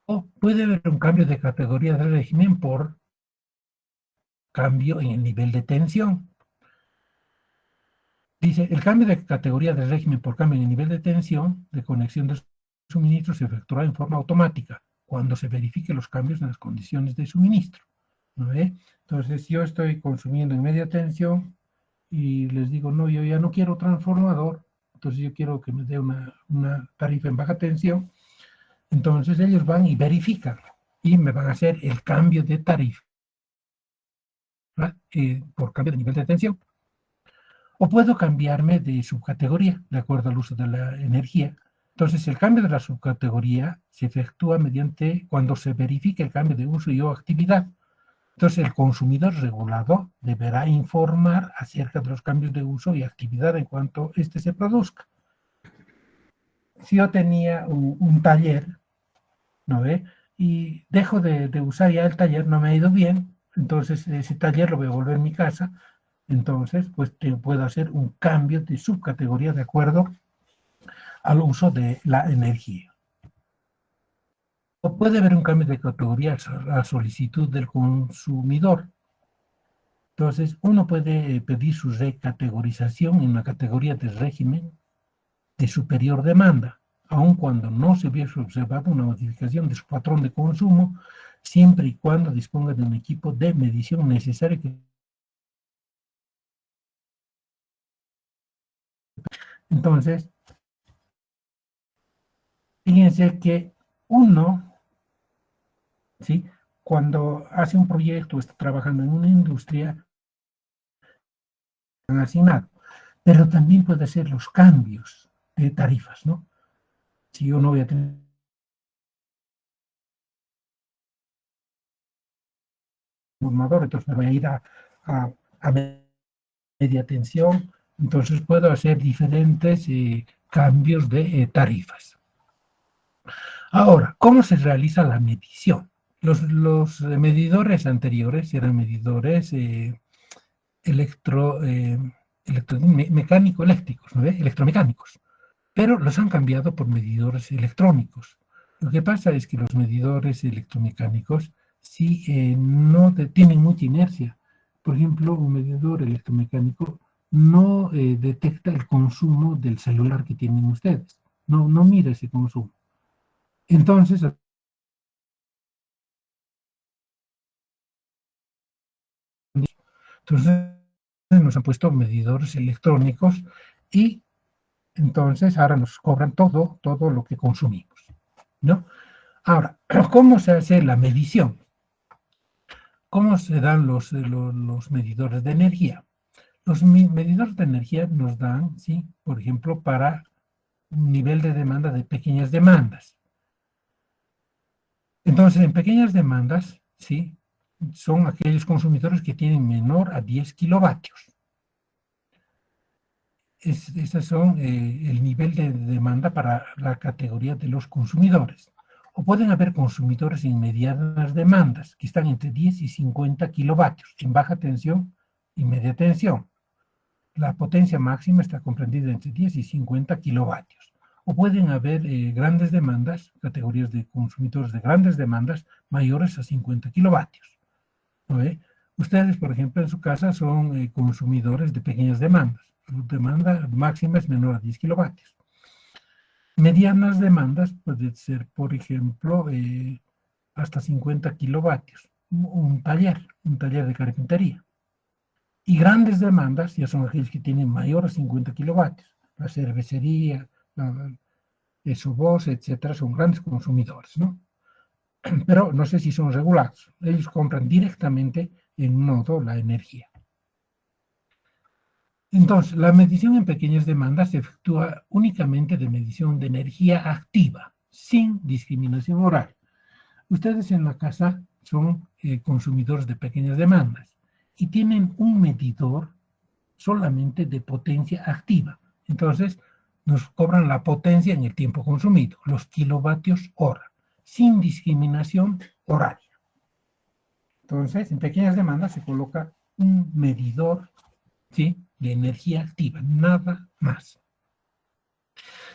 O puede haber un cambio de categoría del régimen por cambio en el nivel de tensión. Dice, el cambio de categoría del régimen por cambio en el nivel de tensión de conexión de suministro se efectuará en forma automática cuando se verifiquen los cambios en las condiciones de suministro. ¿No ve? Entonces, yo estoy consumiendo en media tensión y les digo, no, yo ya no quiero transformador, entonces yo quiero que me dé una tarifa en baja tensión. Entonces ellos van y verifican y me van a hacer el cambio de tarifa por cambio de nivel de tensión. O puedo cambiarme de subcategoría de acuerdo al uso de la energía. Entonces el cambio de la subcategoría se efectúa mediante cuando se verifique el cambio de uso y o actividad. Entonces el consumidor regulado deberá informar acerca de los cambios de uso y actividad en cuanto éste se produzca. Si yo tenía un taller, ¿no ve? Y dejo de usar ya el taller, no me ha ido bien, entonces ese taller lo voy a volver a mi casa, entonces pues puedo hacer un cambio de subcategoría de acuerdo al uso de la energía. O puede haber un cambio de categoría a solicitud del consumidor. Entonces, uno puede pedir su recategorización en la categoría de régimen de superior demanda, aun cuando no se hubiese observado una modificación de su patrón de consumo, siempre y cuando disponga de un equipo de medición necesario. Entonces, fíjense que uno, ¿sí?, cuando hace un proyecto, está trabajando en una industria, han asignado, pero también puede hacer los cambios de tarifas, ¿no? Si yo no voy a tener un formador, entonces me voy a ir a media tensión, entonces puedo hacer diferentes cambios de tarifas. Ahora, ¿cómo se realiza la medición? Los medidores anteriores eran medidores mecánico-eléctricos, ¿no ve? Electromecánicos, pero los han cambiado por medidores electrónicos. Lo que pasa es que los medidores electromecánicos sí no tienen mucha inercia. Por ejemplo, un medidor electromecánico no detecta el consumo del celular que tienen ustedes. No mira ese consumo. Entonces nos han puesto medidores electrónicos y entonces ahora nos cobran todo lo que consumimos, ¿no? Ahora, ¿cómo se hace la medición? ¿Cómo se dan los medidores de energía? Los medidores de energía nos dan, ¿sí?, por ejemplo, para un nivel de demanda de pequeñas demandas. Entonces, en pequeñas demandas, ¿sí?, son aquellos consumidores que tienen menor a 10 kilovatios. Estos son el nivel de demanda para la categoría de los consumidores. O pueden haber consumidores en medianas demandas, que están entre 10 y 50 kilovatios, en baja tensión y media tensión. La potencia máxima está comprendida entre 10 y 50 kilovatios. O pueden haber grandes demandas, categorías de consumidores de grandes demandas mayores a 50 kilovatios. ¿No ve? Ustedes, por ejemplo, en su casa son consumidores de pequeñas demandas. Su demanda máxima es menor a 10 kilovatios. Medianas demandas pueden ser, por ejemplo, hasta 50 kilovatios. Un taller de carpintería. Y grandes demandas ya son aquellos que tienen mayor a 50 kilovatios. La cervecería, Esobos, etcétera, son grandes consumidores, ¿no? Pero no sé si son regulados. Ellos compran directamente en un nodo la energía. Entonces, la medición en pequeñas demandas se efectúa únicamente de medición de energía activa, sin discriminación oral. Ustedes en la casa son consumidores de pequeñas demandas y tienen un medidor solamente de potencia activa. Entonces, nos cobran la potencia en el tiempo consumido, los kilovatios hora, sin discriminación horaria. Entonces, en pequeñas demandas se coloca un medidor, ¿sí?, de energía activa, nada más.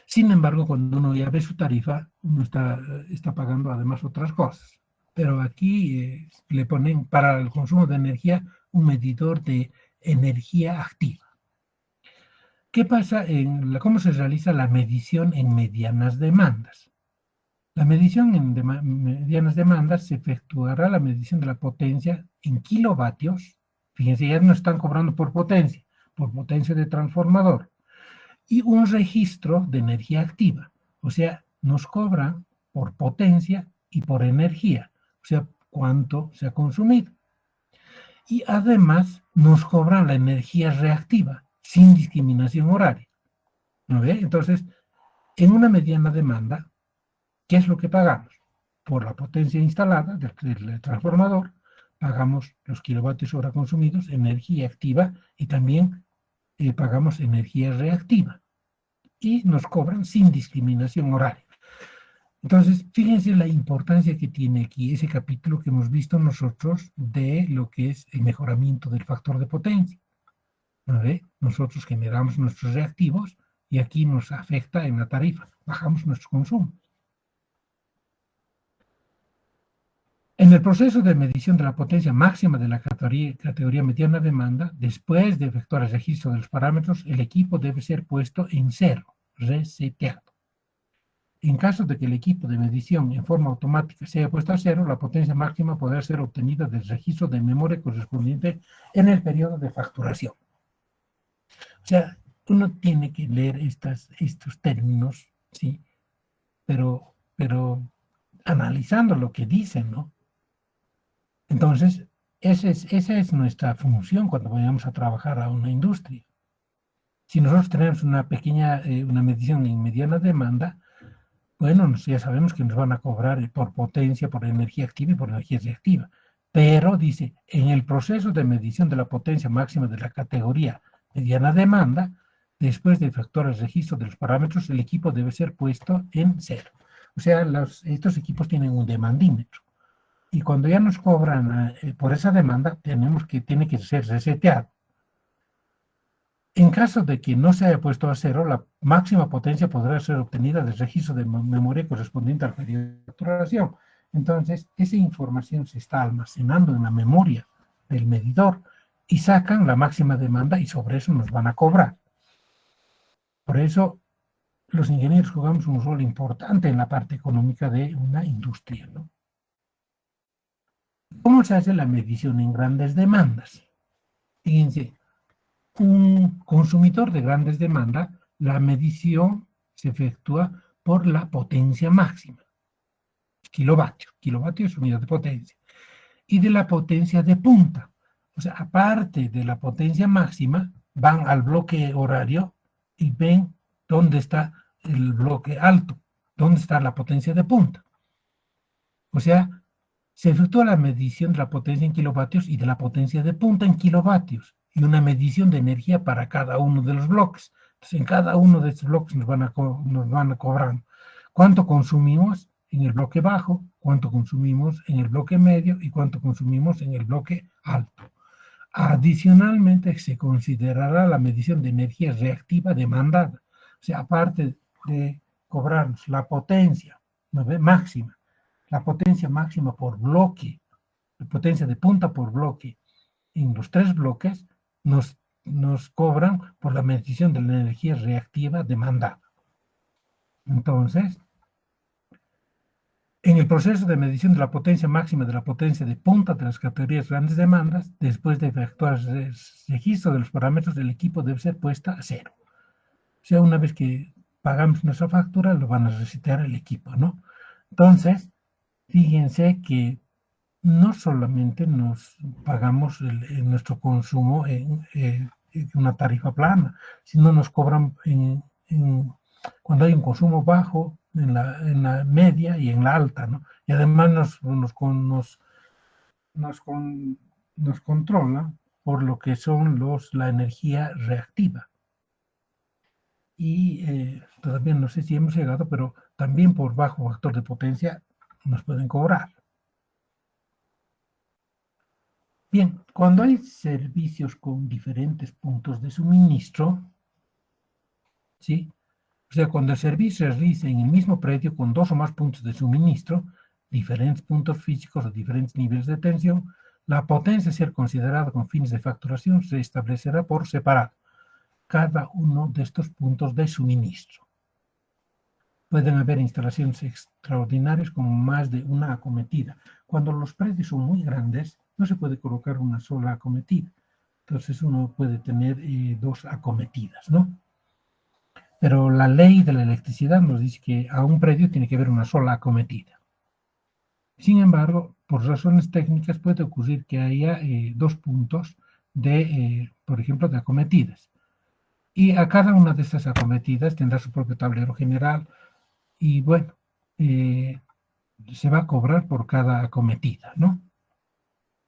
Sin embargo, cuando uno ya ve su tarifa, uno está pagando además otras cosas. Pero aquí le ponen para el consumo de energía un medidor de energía activa. ¿Qué pasa cómo se realiza la medición en medianas demandas? La medición en medianas demandas se efectuará la medición de la potencia en kilovatios. Fíjense, ya no están cobrando por potencia de transformador. Y un registro de energía activa. O sea, nos cobran por potencia y por energía. O sea, cuánto se ha consumido. Y además nos cobran la energía reactiva, sin discriminación horaria. ¿No ve? Entonces, en una mediana demanda, ¿qué es lo que pagamos? Por la potencia instalada del transformador, pagamos los kilovatios hora consumidos, energía activa, y también pagamos energía reactiva. Y nos cobran sin discriminación horaria. Entonces, fíjense la importancia que tiene aquí ese capítulo que hemos visto nosotros de lo que es el mejoramiento del factor de potencia. ¿No ve? Nosotros generamos nuestros reactivos y aquí nos afecta en la tarifa. Bajamos nuestro consumo. En el proceso de medición de la potencia máxima de la categoría mediana demanda, después de efectuar el registro de los parámetros, el equipo debe ser puesto en cero, reseteado. En caso de que el equipo de medición en forma automática sea puesto a cero, la potencia máxima podrá ser obtenida del registro de memoria correspondiente en el periodo de facturación. O sea, uno tiene que leer estos términos, ¿sí? Pero analizando lo que dicen, ¿no? Entonces, esa es nuestra función cuando vayamos a trabajar a una industria. Si nosotros tenemos una medición en mediana demanda, bueno, ya sabemos que nos van a cobrar por potencia, por energía activa y por energía reactiva. Pero, dice, en el proceso de medición de la potencia máxima de la categoría mediana demanda, después de efectuar el registro de los parámetros, el equipo debe ser puesto en cero. O sea, estos equipos tienen un demandímetro. Y cuando ya nos cobran por esa demanda, tiene que ser reseteado. En caso de que no se haya puesto a cero, la máxima potencia podrá ser obtenida del registro de memoria correspondiente al periodo de facturación. Entonces, esa información se está almacenando en la memoria del medidor y sacan la máxima demanda y sobre eso nos van a cobrar. Por eso, los ingenieros jugamos un rol importante en la parte económica de una industria, ¿no? ¿Cómo se hace la medición en grandes demandas? Fíjense, un consumidor de grandes demandas, la medición se efectúa por la potencia máxima, kilovatios es unidad de potencia, y de la potencia de punta. O sea, aparte de la potencia máxima, van al bloque horario y ven dónde está el bloque alto, dónde está la potencia de punta. O sea, se efectúa la medición de la potencia en kilovatios y de la potencia de punta en kilovatios y una medición de energía para cada uno de los bloques. Entonces, en cada uno de estos bloques nos van a cobrar cuánto consumimos en el bloque bajo, cuánto consumimos en el bloque medio y cuánto consumimos en el bloque alto. Adicionalmente, se considerará la medición de energía reactiva demandada. O sea, aparte de cobrarnos la potencia máxima, la potencia máxima por bloque, la potencia de punta por bloque, en los 3 bloques, nos cobran por la medición de la energía reactiva demandada. Entonces, en el proceso de medición de la potencia máxima de la potencia de punta de las categorías grandes demandas, después de efectuar el registro de los parámetros, el equipo debe ser puesta a cero. O sea, una vez que pagamos nuestra factura, lo van a resetear el equipo, ¿no? Entonces, fíjense que no solamente nos pagamos nuestro consumo en una tarifa plana, sino nos cobran cuando hay un consumo bajo, en la media y en la alta, ¿no? Y además nos nos controla por lo que son la energía reactiva. Y todavía no sé si hemos llegado, pero también por bajo factor de potencia nos pueden cobrar. Bien, cuando hay servicios con diferentes puntos de suministro, ¿sí? O sea, cuando el servicio se realiza en el mismo predio con dos o más puntos de suministro, diferentes puntos físicos o diferentes niveles de tensión, la potencia a ser considerada con fines de facturación se establecerá por separado cada uno de estos puntos de suministro. Pueden haber instalaciones extraordinarias con más de una acometida. Cuando los predios son muy grandes, no se puede colocar una sola acometida. Entonces uno puede tener dos acometidas, ¿no? Pero la ley de la electricidad nos dice que a un predio tiene que haber una sola acometida. Sin embargo, por razones técnicas puede ocurrir que haya dos puntos por ejemplo, de acometidas. Y a cada una de estas acometidas tendrá su propio tablero general y bueno, se va a cobrar por cada acometida, ¿no?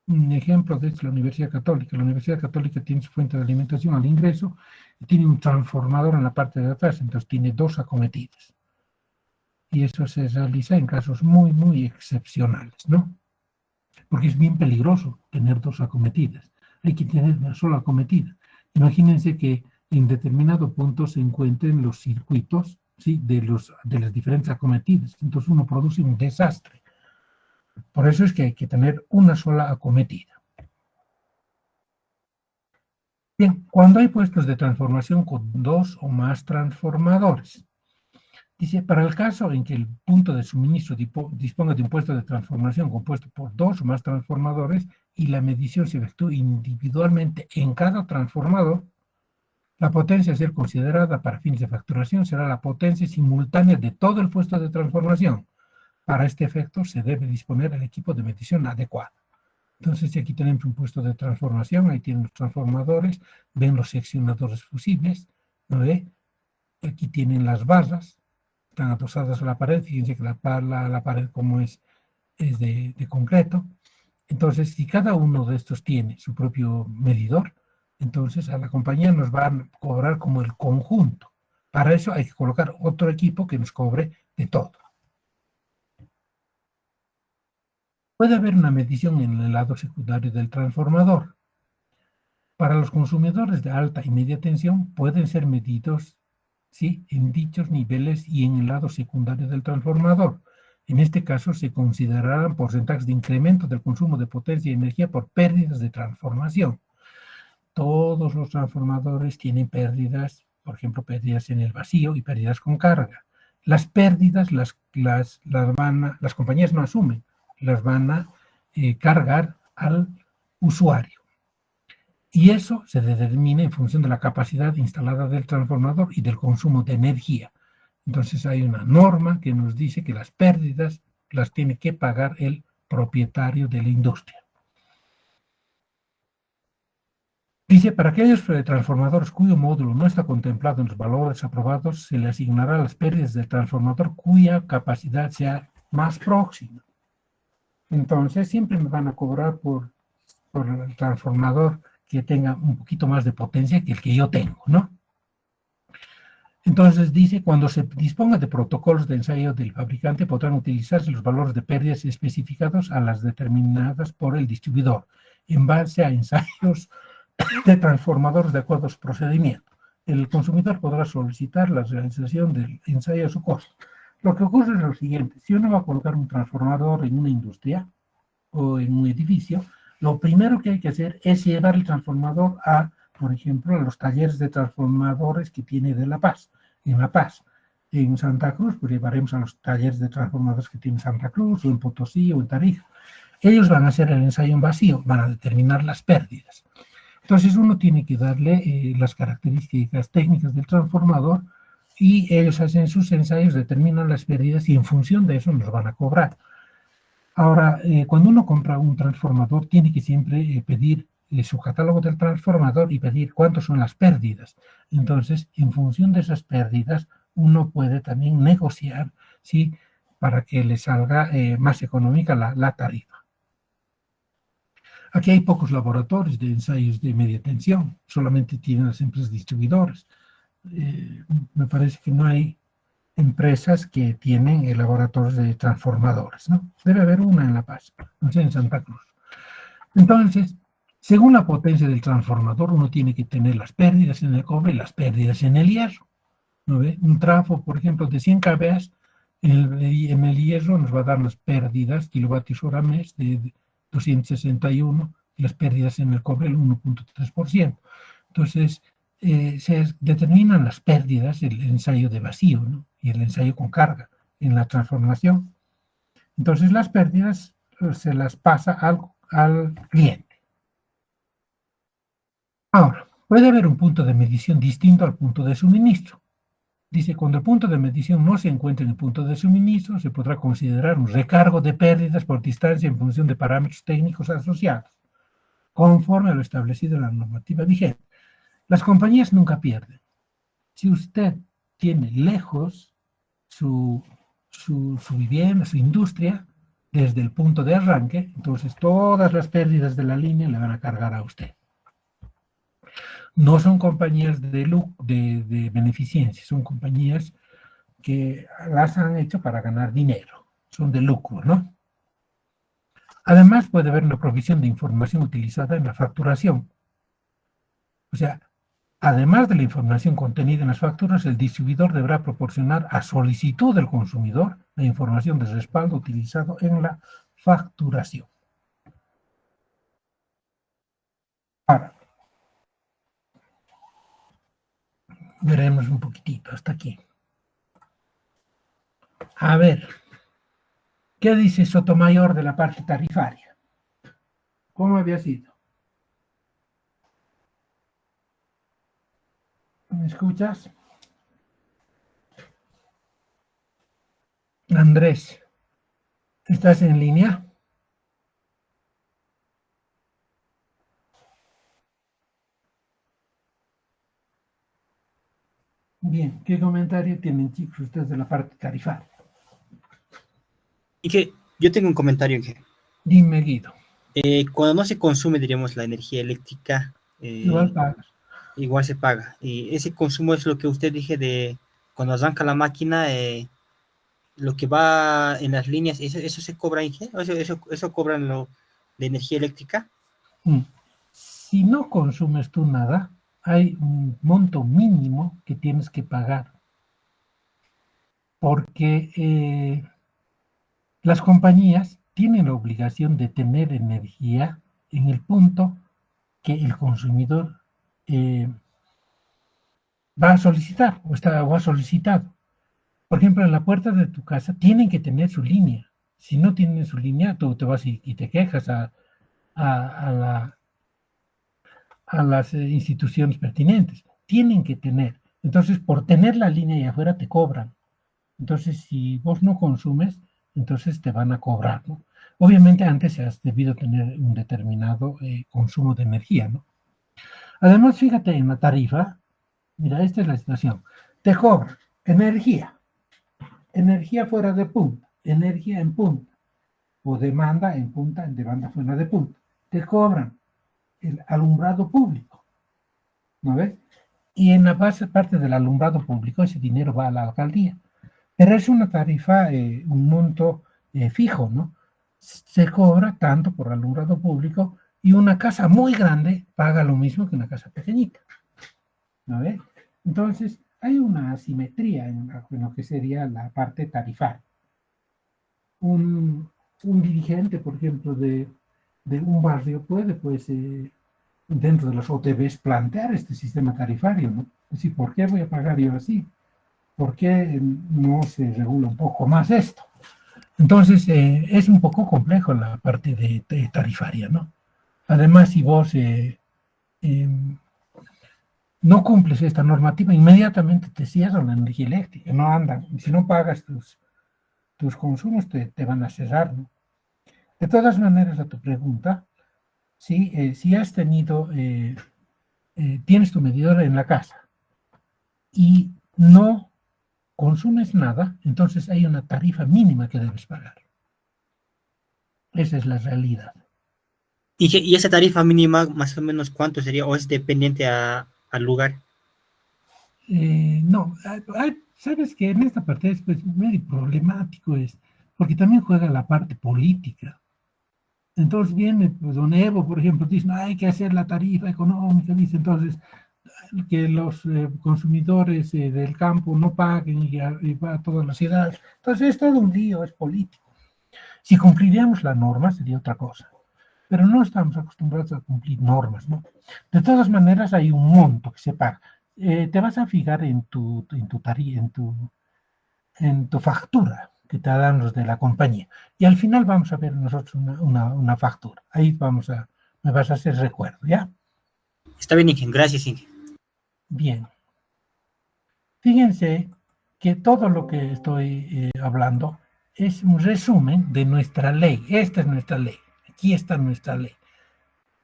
Un ejemplo de esto es la Universidad Católica. La Universidad Católica tiene su fuente de alimentación al ingreso y tiene un transformador en la parte de atrás, entonces tiene dos acometidas. Y eso se realiza en casos muy, muy excepcionales, ¿no? Porque es bien peligroso tener dos acometidas. Hay que tener una sola acometida. Imagínense que en determinado punto se encuentren los circuitos, ¿sí?, de las diferentes acometidas. Entonces uno produce un desastre. Por eso es que hay que tener una sola acometida. Bien, cuando hay puestos de transformación con dos o más transformadores, dice, para el caso en que el punto de suministro disponga de un puesto de transformación compuesto por dos o más transformadores y la medición se efectúe individualmente en cada transformador, la potencia a ser considerada para fines de facturación será la potencia simultánea de todo el puesto de transformación. Para este efecto se debe disponer el equipo de medición adecuado. Entonces, si aquí tenemos un puesto de transformación, ahí tienen los transformadores, ven los seccionadores fusibles, ¿no ve? Aquí tienen las barras, están adosadas a la pared, fíjense que la pared como es de concreto. Entonces, si cada uno de estos tiene su propio medidor, entonces a la compañía nos va a cobrar como el conjunto. Para eso hay que colocar otro equipo que nos cobre de todo. Puede haber una medición en el lado secundario del transformador. Para los consumidores de alta y media tensión pueden ser medidos, ¿sí?, en dichos niveles y en el lado secundario del transformador. En este caso se considerarán porcentajes de incremento del consumo de potencia y energía por pérdidas de transformación. Todos los transformadores tienen pérdidas, por ejemplo, pérdidas en el vacío y pérdidas con carga. Las pérdidas las compañías no asumen, las van a cargar al usuario. Y eso se determina en función de la capacidad instalada del transformador y del consumo de energía. Entonces hay una norma que nos dice que las pérdidas las tiene que pagar el propietario de la industria. Dice, para aquellos transformadores cuyo módulo no está contemplado en los valores aprobados, se le asignará las pérdidas del transformador cuya capacidad sea más próxima. Entonces, siempre me van a cobrar por el transformador que tenga un poquito más de potencia que el que yo tengo, ¿no? Entonces dice, cuando se disponga de protocolos de ensayo del fabricante, podrán utilizarse los valores de pérdidas especificados a las determinadas por el distribuidor, en base a ensayos de transformadores de acuerdo a su procedimiento. El consumidor podrá solicitar la realización del ensayo a su costo. Lo que ocurre es lo siguiente, si uno va a colocar un transformador en una industria o en un edificio, lo primero que hay que hacer es llevar el transformador por ejemplo, a los talleres de transformadores que tiene de La Paz, en La Paz. En Santa Cruz, pues llevaremos a los talleres de transformadores que tiene Santa Cruz, o en Potosí, o en Tarija. Ellos van a hacer el ensayo en vacío, van a determinar las pérdidas. Entonces uno tiene que darle las características técnicas del transformador y ellos hacen sus ensayos, determinan las pérdidas y en función de eso nos van a cobrar. Ahora, cuando uno compra un transformador, tiene que siempre pedir su catálogo del transformador y pedir cuántas son las pérdidas. Entonces, en función de esas pérdidas, uno puede también negociar, ¿sí?, para que le salga más económica la tarifa. Aquí hay pocos laboratorios de ensayos de media tensión, solamente tienen las empresas distribuidoras. Me parece que no hay empresas que tienen laboratorios de transformadores, ¿no? Debe haber una en La Paz, no sé, en Santa Cruz. Entonces, según la potencia del transformador, uno tiene que tener las pérdidas en el cobre y las pérdidas en el hierro, ¿no ve? Un trafo, por ejemplo, de 100 kVA en el hierro nos va a dar las pérdidas kilovatios hora mes de 261 y las pérdidas en el cobre el 1.3%. Entonces, se determinan las pérdidas, el ensayo de vacío, ¿no? Y el ensayo con carga en la transformación. Entonces, las pérdidas se las pasa al cliente. Ahora, puede haber un punto de medición distinto al punto de suministro. Dice, cuando el punto de medición no se encuentra en el punto de suministro, se podrá considerar un recargo de pérdidas por distancia en función de parámetros técnicos asociados, conforme a lo establecido en la normativa vigente. Las compañías nunca pierden. Si usted tiene lejos su vivienda, su industria, desde el punto de arranque, entonces todas las pérdidas de la línea le van a cargar a usted. No son compañías de beneficencia, son compañías que las han hecho para ganar dinero, son de lucro, ¿no? Además, puede haber una provisión de información utilizada en la facturación. O sea, además de la información contenida en las facturas, el distribuidor deberá proporcionar a solicitud del consumidor la información de respaldo utilizado en la facturación. Ahora, veremos un poquitito hasta aquí. A ver, ¿qué dice Sotomayor de la parte tarifaria? ¿Cómo había sido? ¿Me escuchas? Andrés, ¿estás en línea? Bien, ¿qué comentario tienen, chicos, ustedes de la parte tarifaria? Y que yo tengo un comentario que Dime, Guido. cuando no se consume, diríamos, la energía eléctrica, Igual pagas. igual se paga. Y ese consumo es lo que usted dije de cuando arranca la máquina, lo que va en las líneas, eso se cobra, Inge? ¿Eso cobran lo de energía eléctrica? Si no consumes tú nada, hay un monto mínimo que tienes que pagar, porque las compañías tienen la obligación de tener energía en el punto que el consumidor va a solicitar o ha solicitado. Por ejemplo, en la puerta de tu casa tienen que tener su línea. Si no tienen su línea, tú te vas y te quejas a las instituciones pertinentes. Tienen que tener. Entonces, por tener la línea ahí afuera te cobran. Entonces, si vos no consumes, entonces te van a cobrar, ¿no? Obviamente antes has debido tener un determinado consumo de energía, ¿no? Además, fíjate en la tarifa, mira, esta es la situación. Te cobran energía fuera de punta, energía en punta, o demanda en punta, en demanda fuera de punta. Te cobran el alumbrado público, ¿no ves? Y en la base parte del alumbrado público ese dinero va a la alcaldía. Pero es una tarifa, un monto fijo, ¿no? Se cobra tanto por alumbrado público y una casa muy grande paga lo mismo que una casa pequeñita, ¿no ves? Entonces, hay una asimetría en lo que sería la parte tarifaria. Un dirigente, por ejemplo, de un barrio puede, pues, dentro de las OTBs, plantear este sistema tarifario, ¿no? Es decir, ¿por qué voy a pagar yo así? ¿Por qué no se regula un poco más esto? Entonces, es un poco complejo la parte de tarifaria, ¿no? Además, si vos no cumples esta normativa, inmediatamente te cierran la energía eléctrica, no andan. Si no pagas tus consumos, te van a cerrar, ¿no? De todas maneras, a tu pregunta, si has tenido, tienes tu medidor en la casa y no consumes nada, entonces hay una tarifa mínima que debes pagar. Esa es la realidad. Y esa tarifa mínima, más o menos, ¿cuánto sería? ¿O es dependiente al lugar? No, sabes que en esta parte es pues, medio problemático, porque también juega la parte política. Entonces viene, pues, don Evo, por ejemplo, dice, no, hay que hacer la tarifa económica, dice, entonces, que los consumidores del campo no paguen y va a todas las ciudades. Entonces es todo un lío, es político. Si cumpliríamos la norma sería otra cosa, pero no estamos acostumbrados a cumplir normas, ¿no? De todas maneras hay un monto que se paga. Te vas a fijar en tu factura que te dan los de la compañía. Y al final vamos a ver nosotros una factura. Ahí me vas a hacer recuerdo, ¿ya? Está bien, Inge, gracias, Inge. Bien. Fíjense que todo lo que estoy hablando es un resumen de nuestra ley. Esta es nuestra ley. Aquí está nuestra ley.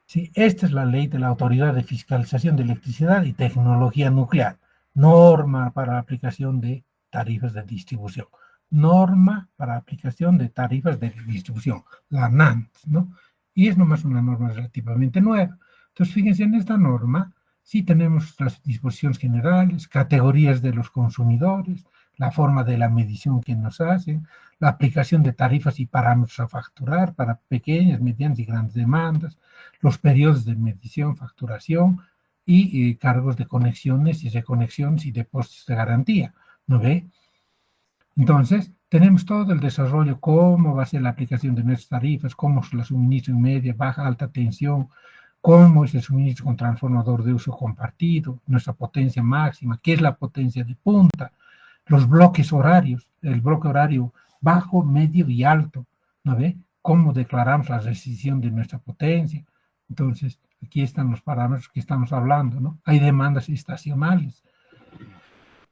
Sí, esta es la ley de la Autoridad de Fiscalización de Electricidad y Tecnología Nuclear. Norma para la aplicación de tarifas de distribución. Norma para la aplicación de tarifas de distribución. La NANT, ¿no? Y es nomás una norma relativamente nueva. Entonces, fíjense, en esta norma sí tenemos las disposiciones generales, categorías de los consumidores, la forma de la medición que nos hacen, la aplicación de tarifas y parámetros a facturar para pequeñas, medianas y grandes demandas, los periodos de medición, facturación y cargos de conexiones y reconexiones y depósitos de garantía, ¿no ve? Entonces, tenemos todo el desarrollo, cómo va a ser la aplicación de nuestras tarifas, cómo se la suministro en media, baja, alta tensión, cómo es el suministro con transformador de uso compartido, nuestra potencia máxima, qué es la potencia de punta, los bloques horarios, el bloque horario bajo, medio y alto, ¿no ve? Cómo declaramos la restricción de nuestra potencia. Entonces, aquí están los parámetros que estamos hablando, ¿no? Hay demandas estacionales.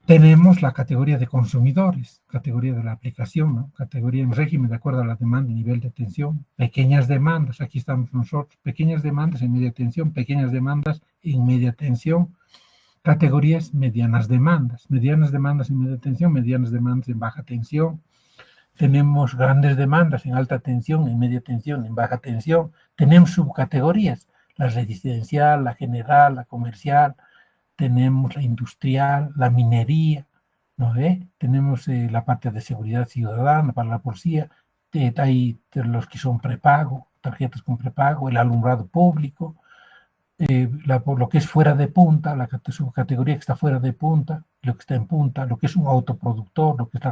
Tenemos la categoría de consumidores, categoría de la aplicación, ¿no? Categoría en régimen de acuerdo a la demanda y nivel de tensión, pequeñas demandas, aquí estamos nosotros, pequeñas demandas en media tensión, pequeñas demandas en media tensión, categorías medianas demandas en media tensión, medianas demandas en baja tensión. Tenemos grandes demandas en alta tensión, en media tensión, en baja tensión. Tenemos subcategorías, la residencial, la general, la comercial, tenemos la industrial, la minería, ¿no ve? Tenemos la parte de seguridad ciudadana para la policía, hay los que son prepago, tarjetas con prepago, el alumbrado público, por lo que es fuera de punta, la subcategoría que está fuera de punta, lo que está en punta, lo que es un autoproductor, lo que es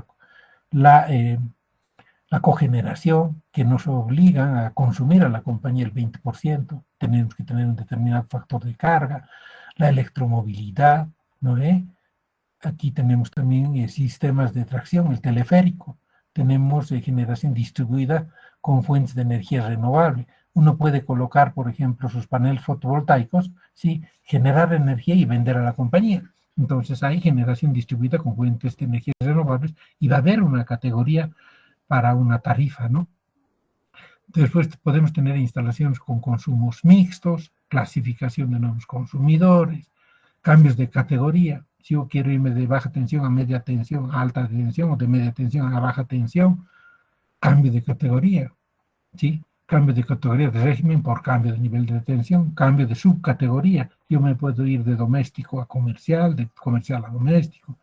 la cogeneración, que nos obligan a consumir a la compañía el 20%, tenemos que tener un determinado factor de carga, la electromovilidad, ¿no ve? Aquí tenemos también sistemas de tracción, el teleférico, tenemos generación distribuida con fuentes de energía renovable. Uno puede colocar, por ejemplo, sus paneles fotovoltaicos, ¿sí? Generar energía y vender a la compañía. Entonces hay generación distribuida con fuentes de energía renovables y va a haber una categoría para una tarifa, ¿no? Después podemos tener instalaciones con consumos mixtos, clasificación de nuevos consumidores, cambios de categoría. Si yo quiero irme de baja tensión a media tensión, a alta tensión, o de media tensión a baja tensión, cambio de categoría, ¿sí? Cambio de categoría de régimen por cambio de nivel de tensión, cambio de subcategoría. Yo me puedo ir de doméstico a comercial, de comercial a doméstico.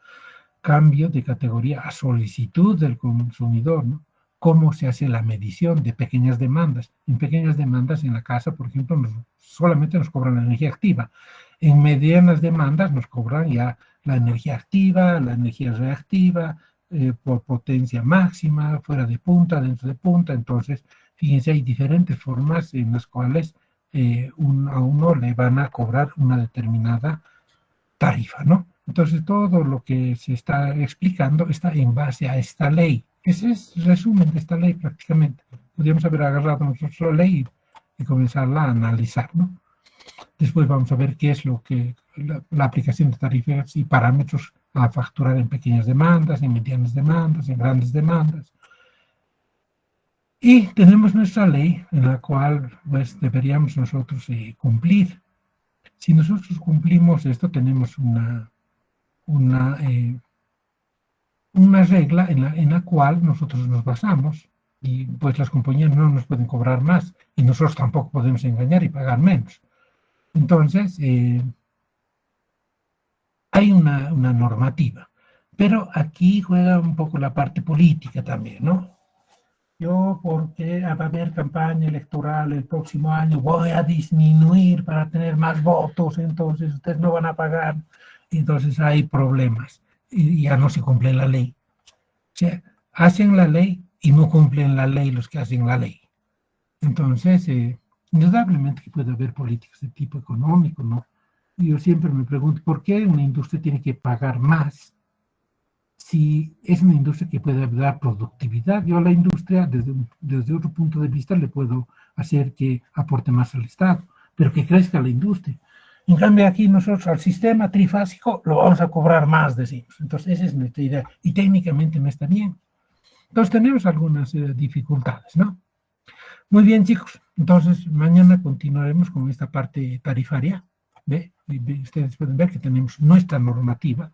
Cambio de categoría a solicitud del consumidor, ¿no? Cómo se hace la medición de pequeñas demandas. En pequeñas demandas en la casa, por ejemplo, solamente nos cobran la energía activa. En medianas demandas nos cobran ya la energía activa, la energía reactiva, por potencia máxima, fuera de punta, dentro de punta. Entonces, fíjense, hay diferentes formas en las cuales a uno le van a cobrar una determinada tarifa, ¿no? Entonces, todo lo que se está explicando está en base a esta ley. Ese es el resumen de esta ley prácticamente. Podríamos haber agarrado nosotros la ley y comenzarla a analizar, ¿no? Después vamos a ver qué es lo que la aplicación de tarifas y parámetros a facturar en pequeñas demandas, en medianas demandas, en grandes demandas. Y tenemos nuestra ley en la cual pues, deberíamos nosotros cumplir. Si nosotros cumplimos esto, tenemos una regla en la cual nosotros nos basamos, Y pues las compañías no nos pueden cobrar más y nosotros tampoco podemos engañar y pagar menos. Entonces, hay una normativa, pero aquí juega un poco la parte política también, ¿no? Yo, porque va a haber campaña electoral el próximo año, voy a disminuir para tener más votos, entonces ustedes no van a pagar, y entonces hay problemas y ya no se cumple la ley. O sea, hacen la ley y no cumplen la ley los que hacen la ley. Entonces, indudablemente que puede haber políticas de tipo económico, ¿no? Y yo siempre me pregunto, ¿por qué una industria tiene que pagar más si es una industria que puede dar productividad? Yo a la industria, desde otro punto de vista, le puedo hacer que aporte más al Estado, pero que crezca la industria. En cambio, aquí nosotros al sistema trifásico lo vamos a cobrar más, decimos. Entonces, esa es nuestra idea. Y técnicamente no está bien. Entonces, tenemos algunas dificultades, ¿no? Muy bien, chicos. Entonces, mañana continuaremos con esta parte tarifaria. ¿Ve? Ustedes pueden ver que tenemos nuestra normativa.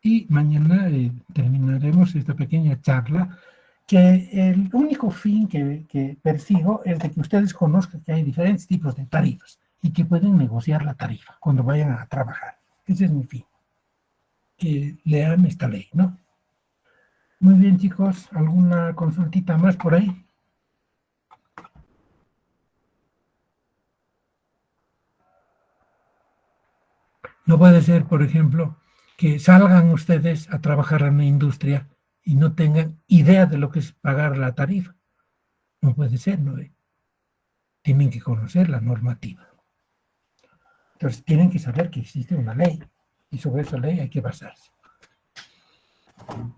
Y mañana terminaremos esta pequeña charla, que el único fin que persigo es de que ustedes conozcan que hay diferentes tipos de tarifas y que pueden negociar la tarifa cuando vayan a trabajar. Ese es mi fin. Que lean esta ley, ¿no? Muy bien, chicos. ¿Alguna consultita más por ahí? No puede ser, por ejemplo, que salgan ustedes a trabajar en una industria y no tengan idea de lo que es pagar la tarifa. No puede ser, ¿no? Tienen que conocer la normativa. Entonces, tienen que saber que existe una ley y sobre esa ley hay que basarse.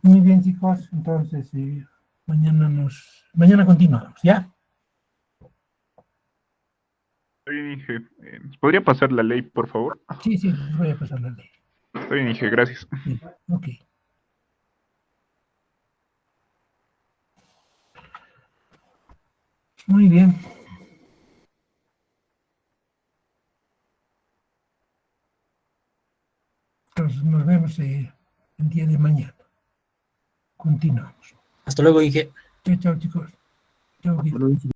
Muy bien, chicos. Entonces, mañana continuamos, ¿ya? Está bien, Inge. ¿Nos podría pasar la ley, por favor? Sí, les voy a pasar la ley. Está bien, Inge, gracias. Sí, ok. Muy bien. Entonces, nos vemos el día de mañana. Continuamos. Hasta luego, Inge. Chao, chicos. Chao,